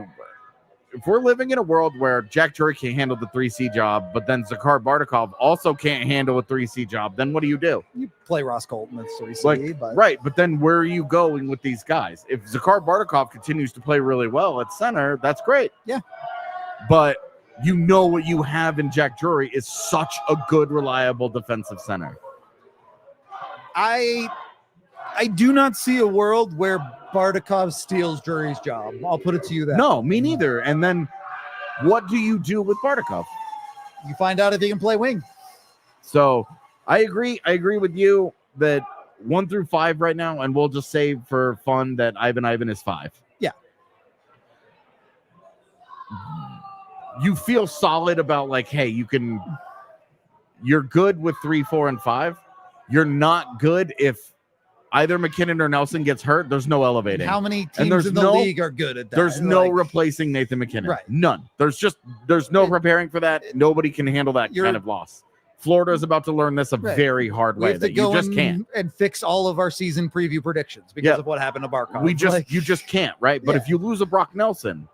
if we're living in a world where Jack Drury can't handle the 3C job, but then Zakhar Bardakov also can't handle a 3C job, then what do? You play Ross Colton at 3C. Right, but then where are you going with these guys? If Zakhar Bardakov continues to play really well at center, that's great. Yeah. But you know what you have in Jack Drury is such a good, reliable defensive center. I do not see a world where Bardakov steals Drury's job. I'll put it to you that. No, me neither. And then what do you do with Bardakov? You find out if he can play wing. So I agree. I agree with you that 1 through 5 right now, and we'll just say for fun that Ivan is 5. Yeah. You feel solid about like, hey, you're good with 3, 4, and 5. You're not good if either McKinnon or Nielsen gets hurt. There's no elevating. How many teams in the league are good at that? There's no replacing Nathan McKinnon. Right. None. There's no preparing for that. Nobody can handle that kind of loss. Florida is about to learn this a very hard way that you just can't. And fix all of our season preview predictions because of what happened to Barkov. You just can't, right? But if you lose a Brock Nelson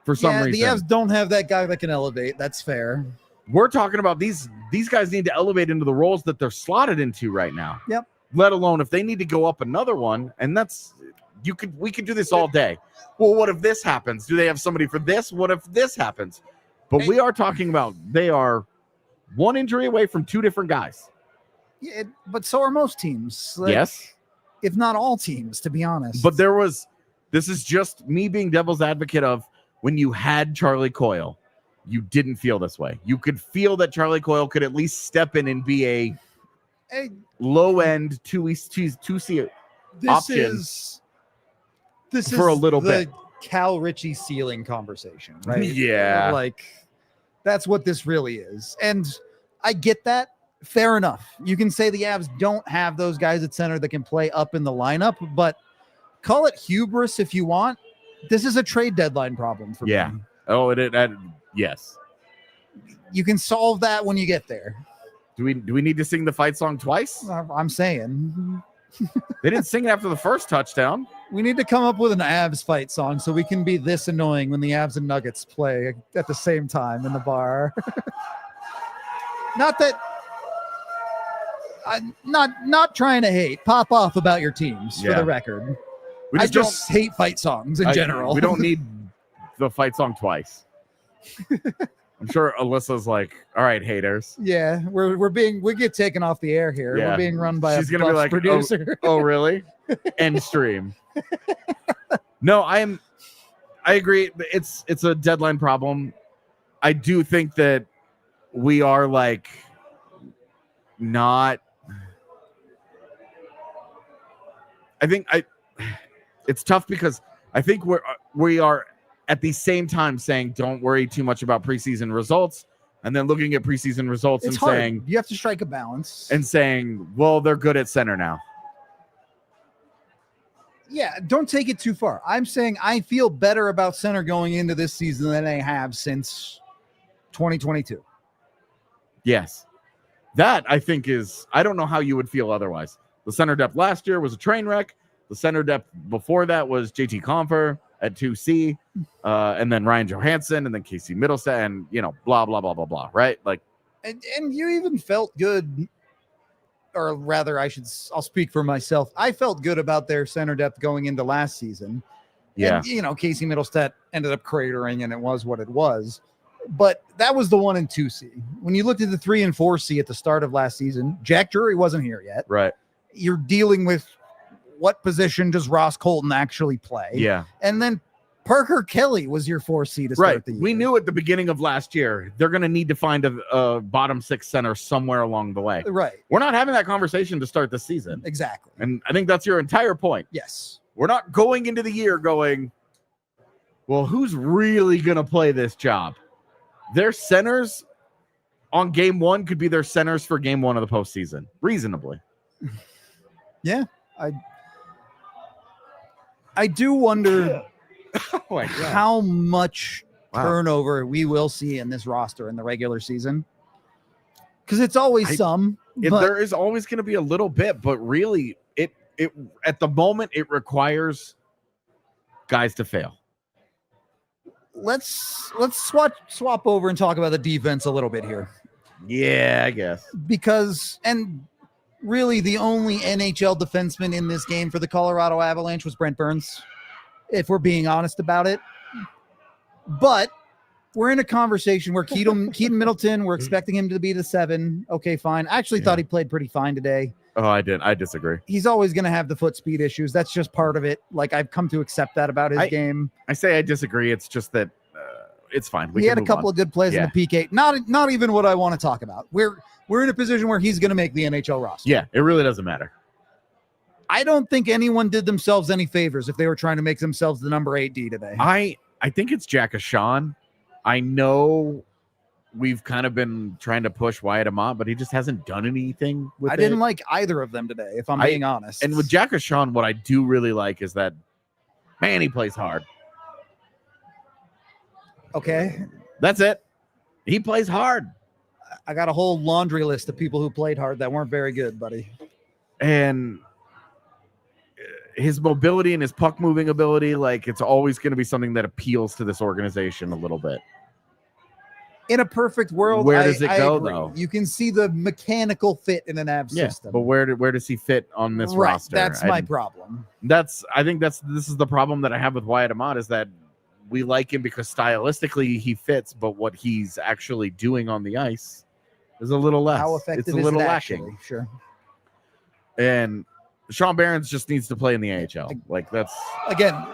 for some reason. The Avs don't have that guy that can elevate. That's fair. We're talking about these guys need to elevate into the roles that they're slotted into right now. Yep. Let alone if they need to go up another one, and we could do this all day. Well, what if this happens? Do they have somebody for this? What if this happens? But we are talking about they are one injury away from 2 different guys. Yeah, but so are most teams. Yes. If not all teams, to be honest. But this is just me being devil's advocate of when you had Charlie Coyle, you didn't feel this way. You could feel that Charlie Coyle could at least step in and be a low-end 2C option. This for a little the bit. Cal Ritchie ceiling conversation, right? Yeah. Like, that's what this really is. And I get that. Fair enough. You can say the Avs don't have those guys at center that can play up in the lineup, but call it hubris if you want. This is a trade deadline problem for me. Oh, yes. You can solve that when you get there. Do we need to sing the fight song twice? I'm saying. They didn't sing it after the first touchdown. We need to come up with an Avs fight song so we can be this annoying when the Avs and Nuggets play at the same time in the bar. Not that I'm not trying to hate. Pop off about your teams for the record. I just hate fight songs in general. We don't need the fight song twice. I'm sure Alyssa's like, all right, haters. Yeah, we get taken off the air here. Yeah. We're being run by She's gonna be like, producer. Oh, really? End stream. No, I agree. It's a deadline problem. I do think that we are like not. It's tough because I think we are at the same time saying don't worry too much about preseason results, and then looking at preseason results and hard. saying You have to strike a balance. And saying, well, they're good at center now. Yeah, don't take it too far. I'm saying I feel better about center going into this season than I have since 2022. Yes. That, I think, I don't know how you would feel otherwise. The center depth last year was a train wreck. The center depth before that was JT Compher at 2C, and then Ryan Johansson, and then Casey Middlestat, and, blah, blah, blah, blah, blah, right? Like, and you even felt good, or rather, I'll speak for myself. I felt good about their center depth going into last season. Yeah. And, Casey Middlestat ended up cratering, and it was what it was. But that was the 1 and 2C. When you looked at the 3 and 4C at the start of last season, Jack Drury wasn't here yet. Right. You're dealing with what position does Ross Colton actually play? Yeah. And then Parker Kelly was your 4C to start the year. We knew at the beginning of last year, they're going to need to find a bottom 6 center somewhere along the way. Right. We're not having that conversation to start the season. Exactly. And I think that's your entire point. Yes. We're not going into the year going, well, who's really going to play this job? Their centers on game 1 could be their centers for game 1 of the postseason, reasonably. Yeah. I do wonder how much turnover we will see in this roster in the regular season. Because it's always there is always going to be a little bit, but really, it at the moment it requires guys to fail. Let's swap over and talk about the defense a little bit here. Yeah, I guess. Because really the only NHL defenseman in this game for the Colorado Avalanche was Brent Burns, if we're being honest about it. But we're in a conversation where Keaton Middleton, we're expecting him to be the 7. Okay, fine. I actually thought he played pretty fine today. Oh, I disagree. He's always going to have the foot speed issues. That's just part of it. Like, I've come to accept that about his game. I say I disagree. It's just that it's fine. He had a couple of good plays in the PK. Not even what I want to talk about. We're in a position where he's going to make the NHL roster. Yeah, it really doesn't matter. I don't think anyone did themselves any favors if they were trying to make themselves the number 8D today. I think it's Jack Ashawn. I know we've kind of been trying to push Wyatt Amat, but he just hasn't done anything with it. I didn't like either of them today, if I'm being honest. And with Jack Ashawn, what I do really like is that, man, he plays hard. Okay. That's it. He plays hard. I got a whole laundry list of people who played hard that weren't very good, buddy. And his mobility and his puck moving ability, like, it's always going to be something that appeals to this organization a little bit. In a perfect world, where does it go, though? You can see the mechanical fit in an Avs system. But where does he fit on this roster? That's my problem. I think this is the problem that I have with Wyatt Amat, is that we like him because stylistically he fits, but what he's actually doing on the ice is a little less. How effective it's a little is it lacking. Actually? Sure. And Sean Behrens just needs to play in the AHL. Like, that's again,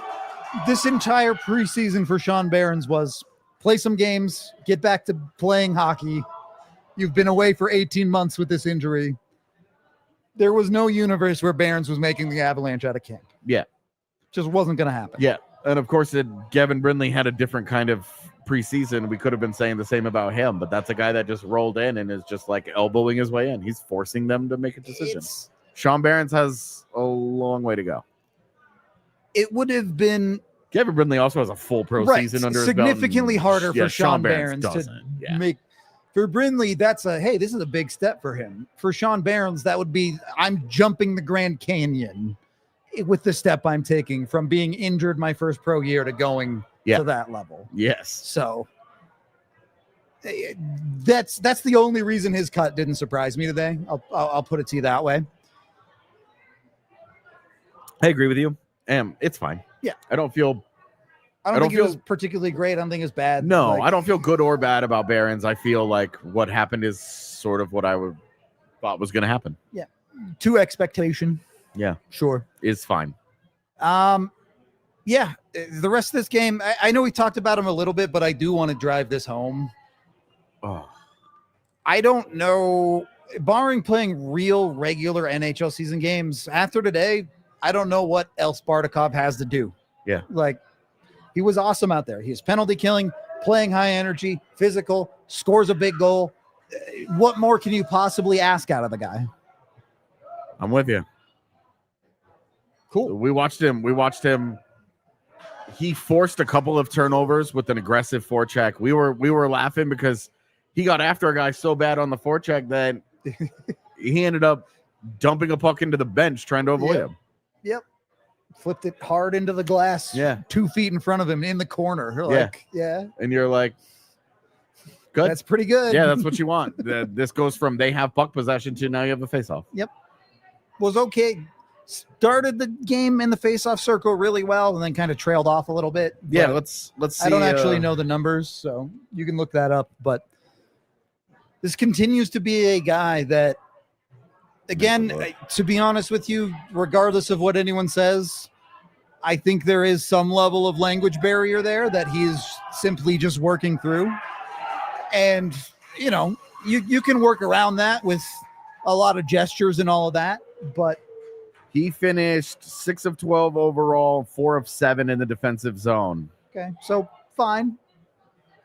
this entire preseason for Sean Behrens was play some games, get back to playing hockey. You've been away for 18 months with this injury. There was no universe where Behrens was making the Avalanche out of camp. Yeah. Just wasn't going to happen. Yeah. And of course, Gavin Brindley had a different kind of preseason. We could have been saying the same about him, but that's a guy that just rolled in and is just like elbowing his way in. He's forcing them to make a decision. Sean Behrens has a long way to go. It would have been Gavin Brindley also has a full pro season under his belt. Significantly harder for Sean Behrens to make. For Brindley, this is a big step for him. For Sean Behrens, that would be, I'm jumping the Grand Canyon with the step I'm taking from being injured my first pro year to going to that level. Yes. So that's the only reason his cut didn't surprise me today. I'll put it to you that way. I agree with you. It's fine. Yeah. I don't think it was particularly great. I don't think it's bad. No, I don't feel good or bad about Behrens. I feel like what happened is sort of what I thought was going to happen. Yeah. To expectation. Yeah. Sure. Is fine. Yeah. The rest of this game, I know we talked about him a little bit, but I do want to drive this home. Oh. I don't know. Barring playing real regular NHL season games, after today, I don't know what else Bardakov has to do. Yeah. Like, he was awesome out there. He's penalty killing, playing high energy, physical, scores a big goal. What more can you possibly ask out of the guy? I'm with you. Cool. We watched him. He forced a couple of turnovers with an aggressive forecheck. We were laughing because he got after a guy so bad on the forecheck that he ended up dumping a puck into the bench trying to avoid him. Yep. Flipped it hard into the glass. Yeah. 2 feet in front of him in the corner. Yeah. And you're like, good. That's pretty good. Yeah, that's what you want. This goes from they have puck possession to now you have a faceoff. Yep. Was okay. Started the game in the faceoff circle really well and then kind of trailed off a little bit. Yeah, let's see. I don't actually know the numbers, so you can look that up. But this continues to be a guy that, again, to be honest with you, regardless of what anyone says, I think there is some level of language barrier there that he's simply just working through. And, you can work around that with a lot of gestures and all of that. But he finished 6 of 12 overall, 4 of 7 in the defensive zone. Okay, so fine.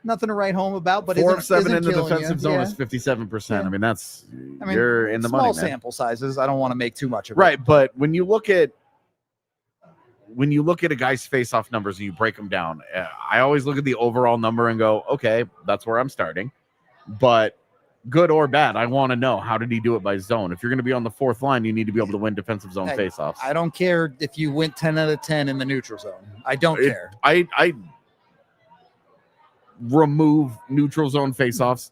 Nothing to write home about, but 4 of 7 in the killing defensive zone is 57%. Yeah. You're in the money, small man. sample sizes. I don't want to make too much of it. Right, but when you look at a guy's face-off numbers and you break them down, I always look at the overall number and go, okay, that's where I'm starting. But good or bad, I want to know, how did he do it by zone? If you're going to be on the fourth line, you need to be able to win defensive zone face-offs. I don't care if you went 10 out of 10 in the neutral zone. I don't care. I remove neutral zone face-offs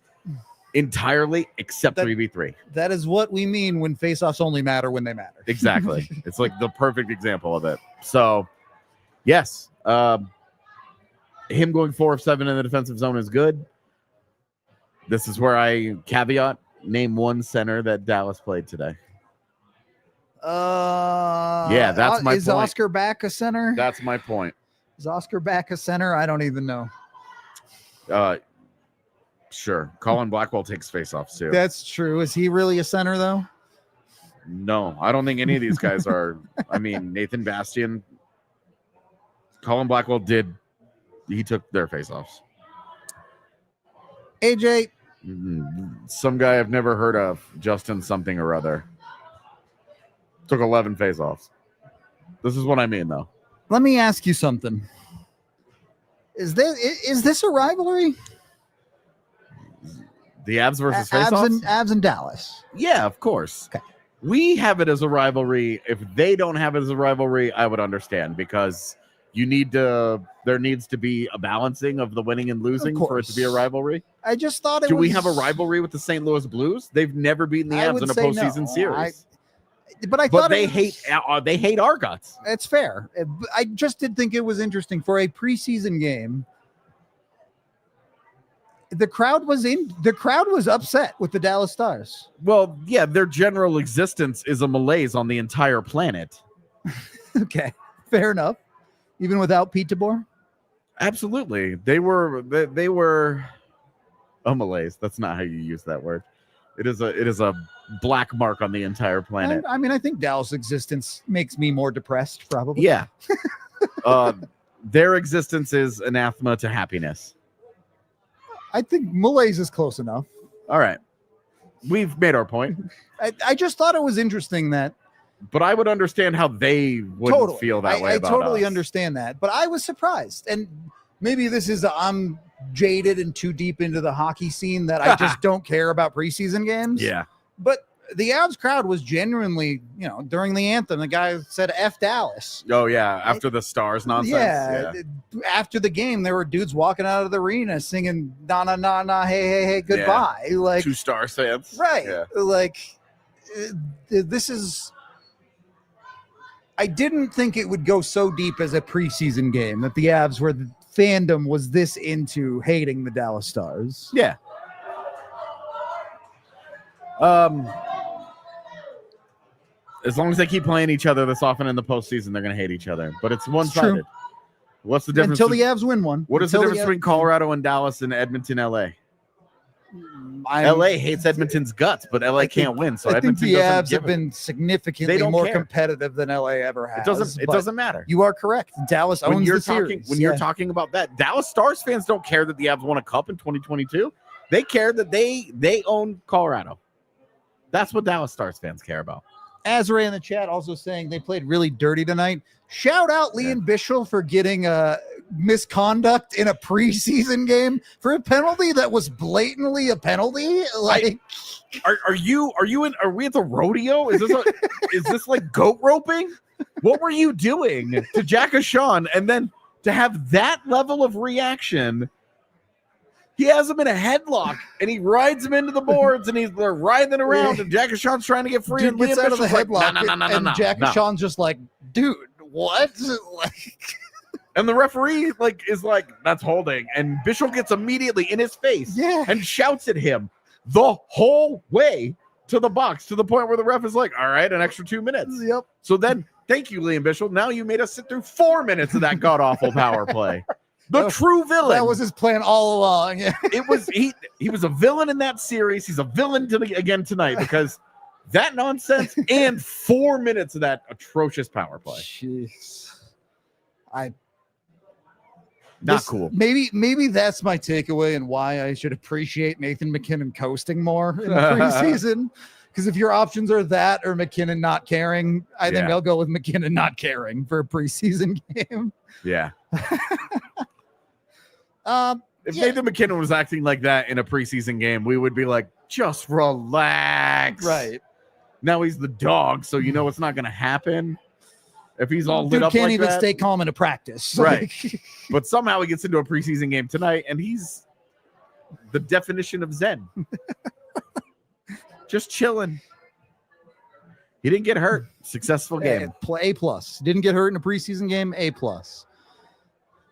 entirely except 3v3. That is what we mean when face-offs only matter when they matter. Exactly. It's like the perfect example of it. So, yes, him going 4 of 7 in the defensive zone is good. This is where I caveat, name one center that Dallas played today. Yeah, that's my is point. Oscar back a center? That's my point. Is Oscar back a center? I don't even know. Sure. Colin Blackwell takes faceoffs too. That's true. Is he really a center though? No, I don't think any of these guys are. I mean, Nathan Bastian, Colin Blackwell he took their faceoffs. AJ, some guy I've never heard of, Justin something or other, took 11 faceoffs. This is what I mean, though. Let me ask you something. Is this a rivalry? The Avs versus faceoffs? Avs and Dallas. Yeah, of course. Okay. We have it as a rivalry. If they don't have it as a rivalry, I would understand, because there needs to be a balancing of the winning and losing for it to be a rivalry. I just thought Do we have a rivalry with the St. Louis Blues? They've never beaten the Avs in a postseason series. But they hate our guts. It's fair. I just did think it was interesting for a preseason game. The crowd was upset with the Dallas Stars. Well, yeah, their general existence is a malaise on the entire planet. Okay, fair enough. Even without Pete DeBoer? Absolutely. They were a malaise. That's not how you use that word. It is a black mark on the entire planet. I mean, I think Dallas' existence makes me more depressed, probably. Yeah. Their existence is anathema to happiness. I think malaise is close enough. All right. We've made our point. I just thought it was interesting that. But I would understand how they wouldn't feel that way about us. I totally understand that. But I was surprised. And maybe this is I'm jaded and too deep into the hockey scene that I just don't care about preseason games. Yeah. But the Avs crowd was genuinely, during the anthem, the guy said F Dallas. Oh, yeah. After the Stars nonsense. Yeah. After the game, there were dudes walking out of the arena singing, na, na, na, na, hey, hey, hey, goodbye. Yeah. Like 2 Stars fans. Right. Yeah. Like, this is. I didn't think it would go so deep as a preseason game that the Avs where the fandom was this into hating the Dallas Stars. Yeah. As long as they keep playing each other this often in the postseason, they're going to hate each other. But it's one-sided. True. What's the difference? Until the Avs win one. What is the difference between Colorado and Dallas and Edmonton, LA? LA hates Edmonton's guts, but LA can't win. So I think Edmonton the Avs have it. been significantly more competitive than LA ever has. It doesn't matter. You are correct. Dallas owns the series. When you're talking about that, Dallas Stars fans don't care that the Avs won a cup in 2022. They care that they own Colorado. That's what Dallas Stars fans care about. Azray in the chat also saying they played really dirty tonight. Shout out Leon Bischel for getting misconduct in a preseason game for a penalty that was blatantly a penalty. Like, are we at the rodeo? Is this like goat roping? What were you doing to Jack Ashawn? And then to have that level of reaction, he has him in a headlock and he rides him into the boards and they're riding around and Jack Ashawn's trying to get free. Dude and gets Liam out of the Bishop's headlock and Jack Ashawn's just like, dude, what? And the referee is like, that's holding. And Bishop gets immediately in his face and shouts at him the whole way to the box, to the point where the ref is like, all right, an extra 2 minutes. Yep. So then, thank you, Liam Bishop. Now you made us sit through 4 minutes of that god-awful power play. The true villain. That was his plan all along. It was he was a villain in that series. He's a villain again tonight because that nonsense and 4 minutes of that atrocious power play. Jeez. Cool. Maybe that's my takeaway and why I should appreciate Nathan MacKinnon coasting more in the preseason. Because if your options are that or MacKinnon not caring, I think I'll go with MacKinnon not caring for a preseason game. Yeah. If Nathan MacKinnon was acting like that in a preseason game, we would be like, just relax. Right. Now he's the dog, so you know it's not going to happen. If he's all lit up can't like even that. stay calm in a practice. Right. But somehow he gets into a preseason game tonight, and he's the definition of zen. Just chilling. He didn't get hurt. Successful game. A+. Didn't get hurt in a preseason game. A+.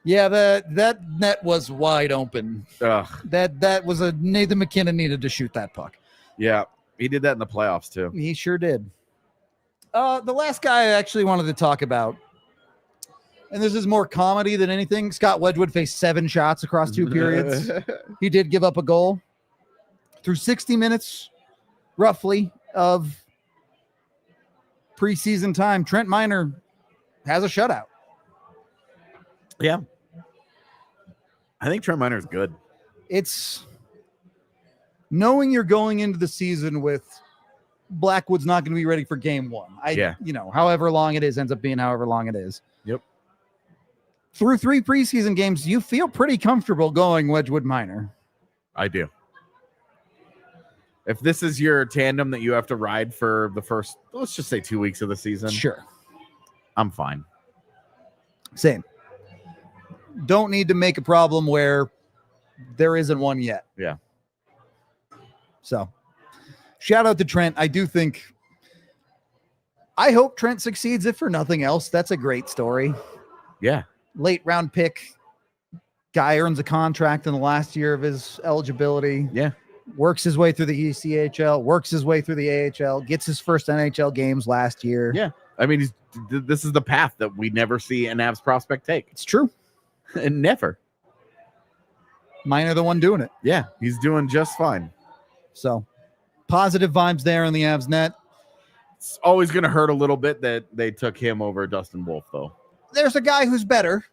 Yeah, that net was wide open. Ugh. That was Nathan MacKinnon needed to shoot that puck. Yeah, he did that in the playoffs too. He sure did. The last guy I actually wanted to talk about, and this is more comedy than anything. Scott Wedgewood faced 7 shots across 2 periods. He did give up a goal. Through 60 minutes, roughly, of preseason time, Trent Miner has a shutout. Yeah. I think Trent Miner's good. It's knowing you're going into the season with Blackwood's not going to be ready for game 1. However long it is, ends up being however long it is. Yep. Through 3 preseason games, you feel pretty comfortable going Wedgewood Miner. I do. If this is your tandem that you have to ride for the first, let's just say 2 weeks of the season. Sure. I'm fine. Same. Don't need to make a problem where there isn't one yet. Yeah. So, shout out to Trent. I hope Trent succeeds, if for nothing else. That's a great story. Yeah. Late round pick. Guy earns a contract in the last year of his eligibility. Yeah. Works his way through the ECHL, works his way through the AHL, gets his first NHL games last year. Yeah. I mean, this is the path that we never see an Avs prospect take. It's true. And never. Miner the one doing it. Yeah. He's doing just fine. So, positive vibes there in the Avs net. It's always going to hurt a little bit that they took him over Dustin Wolf, though. There's a guy who's better.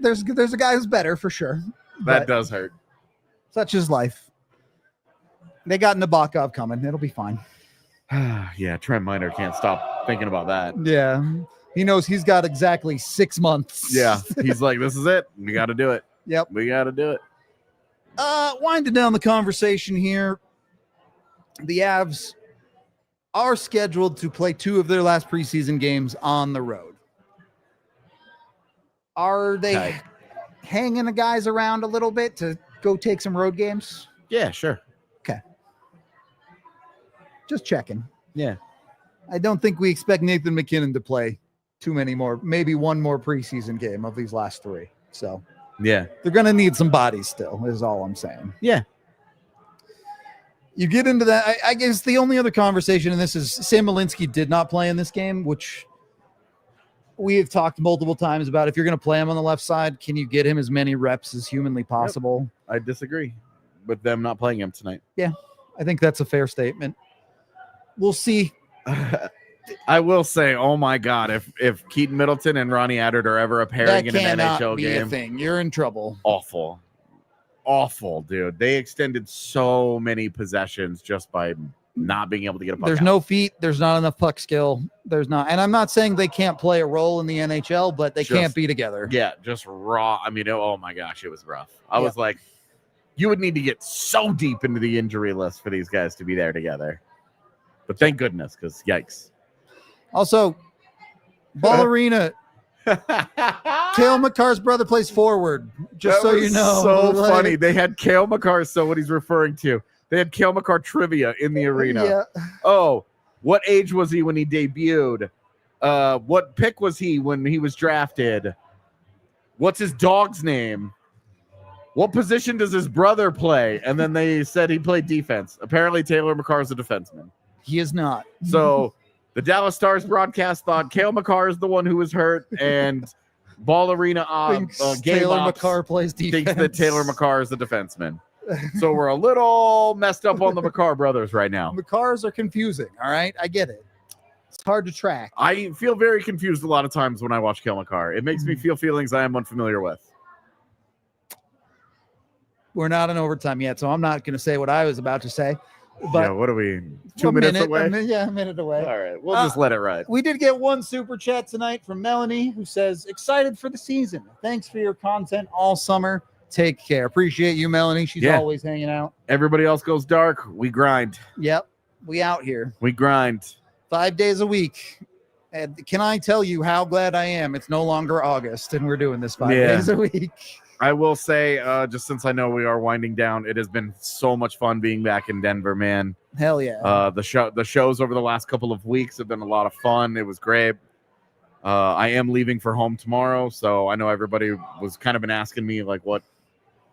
There's a guy who's better for sure. That does hurt. Such is life. They got Nabokov coming. It'll be fine. Yeah, Trent Miner can't stop thinking about that. Yeah. He knows he's got exactly 6 months. Yeah. He's like, this is it. We got to do it. Yep. We got to do it. Winding down the conversation here. The Avs are scheduled to play 2 of their last preseason games on the road. Are they hanging the guys around a little bit to go take some road games? Yeah, sure. Okay. Just checking. Yeah. I don't think we expect Nathan McKinnon to play too many more, maybe one more preseason game of these last 3. So, yeah, they're going to need some bodies still, is all I'm saying. Yeah. You get into that. I guess the only other conversation in this is Sam Malinsky did not play in this game, which we have talked multiple times about. If you're going to play him on the left side, can you get him as many reps as humanly possible? Yep. I disagree with them not playing him tonight. Yeah, I think that's a fair statement. We'll see. I will say, oh my God, if Keaton Middleton and Ronnie Attard are ever a pairing in an NHL game, a thing. You're in trouble. Awful, dude. They extended so many possessions just by not being able to get a puck. There's no feet. There's not enough puck skill. There's not. And I'm not saying they can't play a role in the NHL, but they can't be together. Yeah, just raw. I mean, oh my gosh, it was rough. I was like, you would need to get so deep into the injury list for these guys to be there together. But thank goodness, because yikes. Also, Ball Arena. Cale Makar's brother plays forward. Just so you know. So funny. They had Cale Makar. So what he's referring to. They had Cale Makar trivia in the arena. Yeah. Oh, what age was he when he debuted? What pick was he when he was drafted? What's his dog's name? What position does his brother play? And then they said he played defense. Apparently, Taylor Makar is a defenseman. He is not. So the Dallas Stars broadcast thought Cale Makar is the one who was hurt, and Ball Arena Taylor Makar plays defense. Thinks that Taylor Makar is the defenseman. So we're a little messed up on the Makar brothers right now. Makars are confusing, all right? I get it. It's hard to track. I feel very confused a lot of times when I watch Cale Makar. It makes me feel feelings I am unfamiliar with. We're not in overtime yet, so I'm not going to say what I was about to say. But yeah, what are we? 2 minutes away? A minute away. All right, we'll just let it ride. We did get one super chat tonight from Melanie, who says, excited for the season. Thanks for your content all summer. Take care. Appreciate you, Melanie. She's always hanging out. Everybody else goes dark. We grind. Yep. We out here. We grind. 5 days a week. And can I tell you how glad I am it's no longer August and we're doing this 5 days a week. I will say, just since I know we are winding down, it has been so much fun being back in Denver, man. Hell yeah. The shows over the last couple of weeks have been a lot of fun. It was great. I am leaving for home tomorrow, so I know everybody was kind of been asking me, like, what?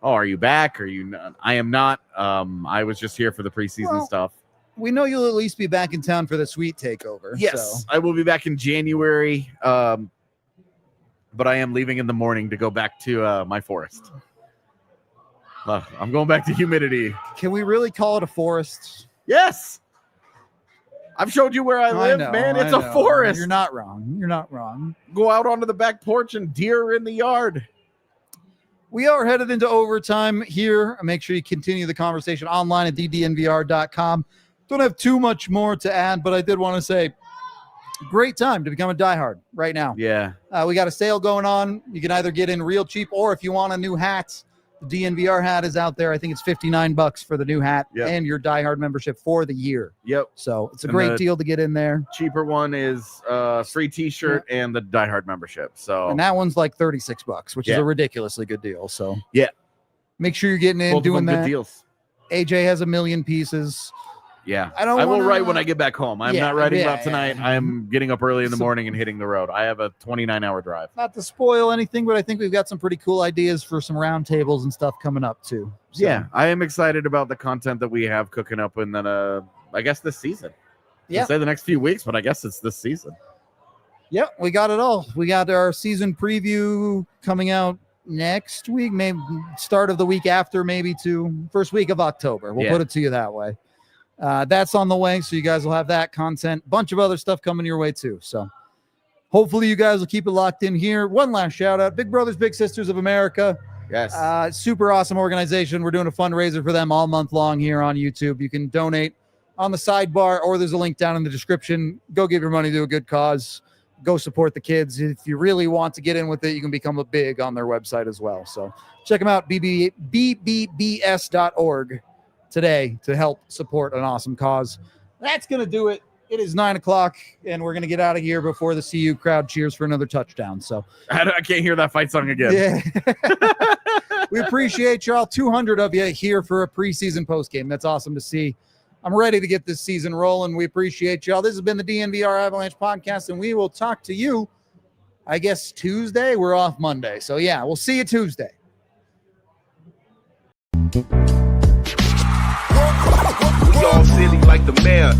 Oh, are you back? Are you not? I am not. I was just here for the preseason stuff. we know you'll at least be back in town for the Sweet Takeover. Yes, so. I will be back in January, but I am leaving in the morning to go back to my forest. I'm going back to humidity. Can we really call it a forest? Yes. I've showed you where I live, man. It's a forest. You're not wrong. You're not wrong. Go out onto the back porch and deer are in the yard. We are headed into overtime here. Make sure you continue the conversation online at DNVR.com. Don't have too much more to add, but I did want to say, great time to become a diehard right now. Yeah. We got a sale going on. You can either get in real cheap, or if you want a new hat, the DNVR hat is out there. I think it's $59 for the new hat and your diehard membership for the year. Yep. So it's a great deal to get in there. Cheaper one is free t-shirt and the diehard membership. So and that one's like $36, which is a ridiculously good deal. So make sure you're getting in, both doing that. Good deals. AJ has 1 million pieces. Yeah, I will write when I get back home. I'm not writing about tonight. I'm getting up early in the morning and hitting the road. I have a 29-hour drive. Not to spoil anything, but I think we've got some pretty cool ideas for some roundtables and stuff coming up too. So. Yeah, I am excited about the content that we have cooking up, and then I guess this season. I'd say the next few weeks, but I guess it's this season. Yep, we got it all. We got our season preview coming out next week, maybe start of the week after, maybe to first week of October. We'll put it to you that way. That's on the way, so you guys will have that content. Bunch of other stuff coming your way too. So hopefully you guys will keep it locked in here. One last shout out, Big Brothers Big Sisters of America. Yes. Super awesome organization. We're doing a fundraiser for them all month long here on YouTube. You can donate on the sidebar, or there's a link down in the description. Go give your money to a good cause. Go support the kids. If you really want to get in with it, you can become a big on their website as well. So check them out, bbbs.org. today to help support an awesome cause. That's going to do it. It is 9:00 and we're going to get out of here before the CU crowd cheers for another touchdown. So I can't hear that fight song again. Yeah. We appreciate y'all. 200 of you here for a preseason postgame. That's awesome to see. I'm ready to get this season rolling. We appreciate y'all. This has been the DNVR Avalanche podcast, and we will talk to you, I guess, Tuesday. We're off Monday. So yeah, we'll see you Tuesday. We all silly like the mayor.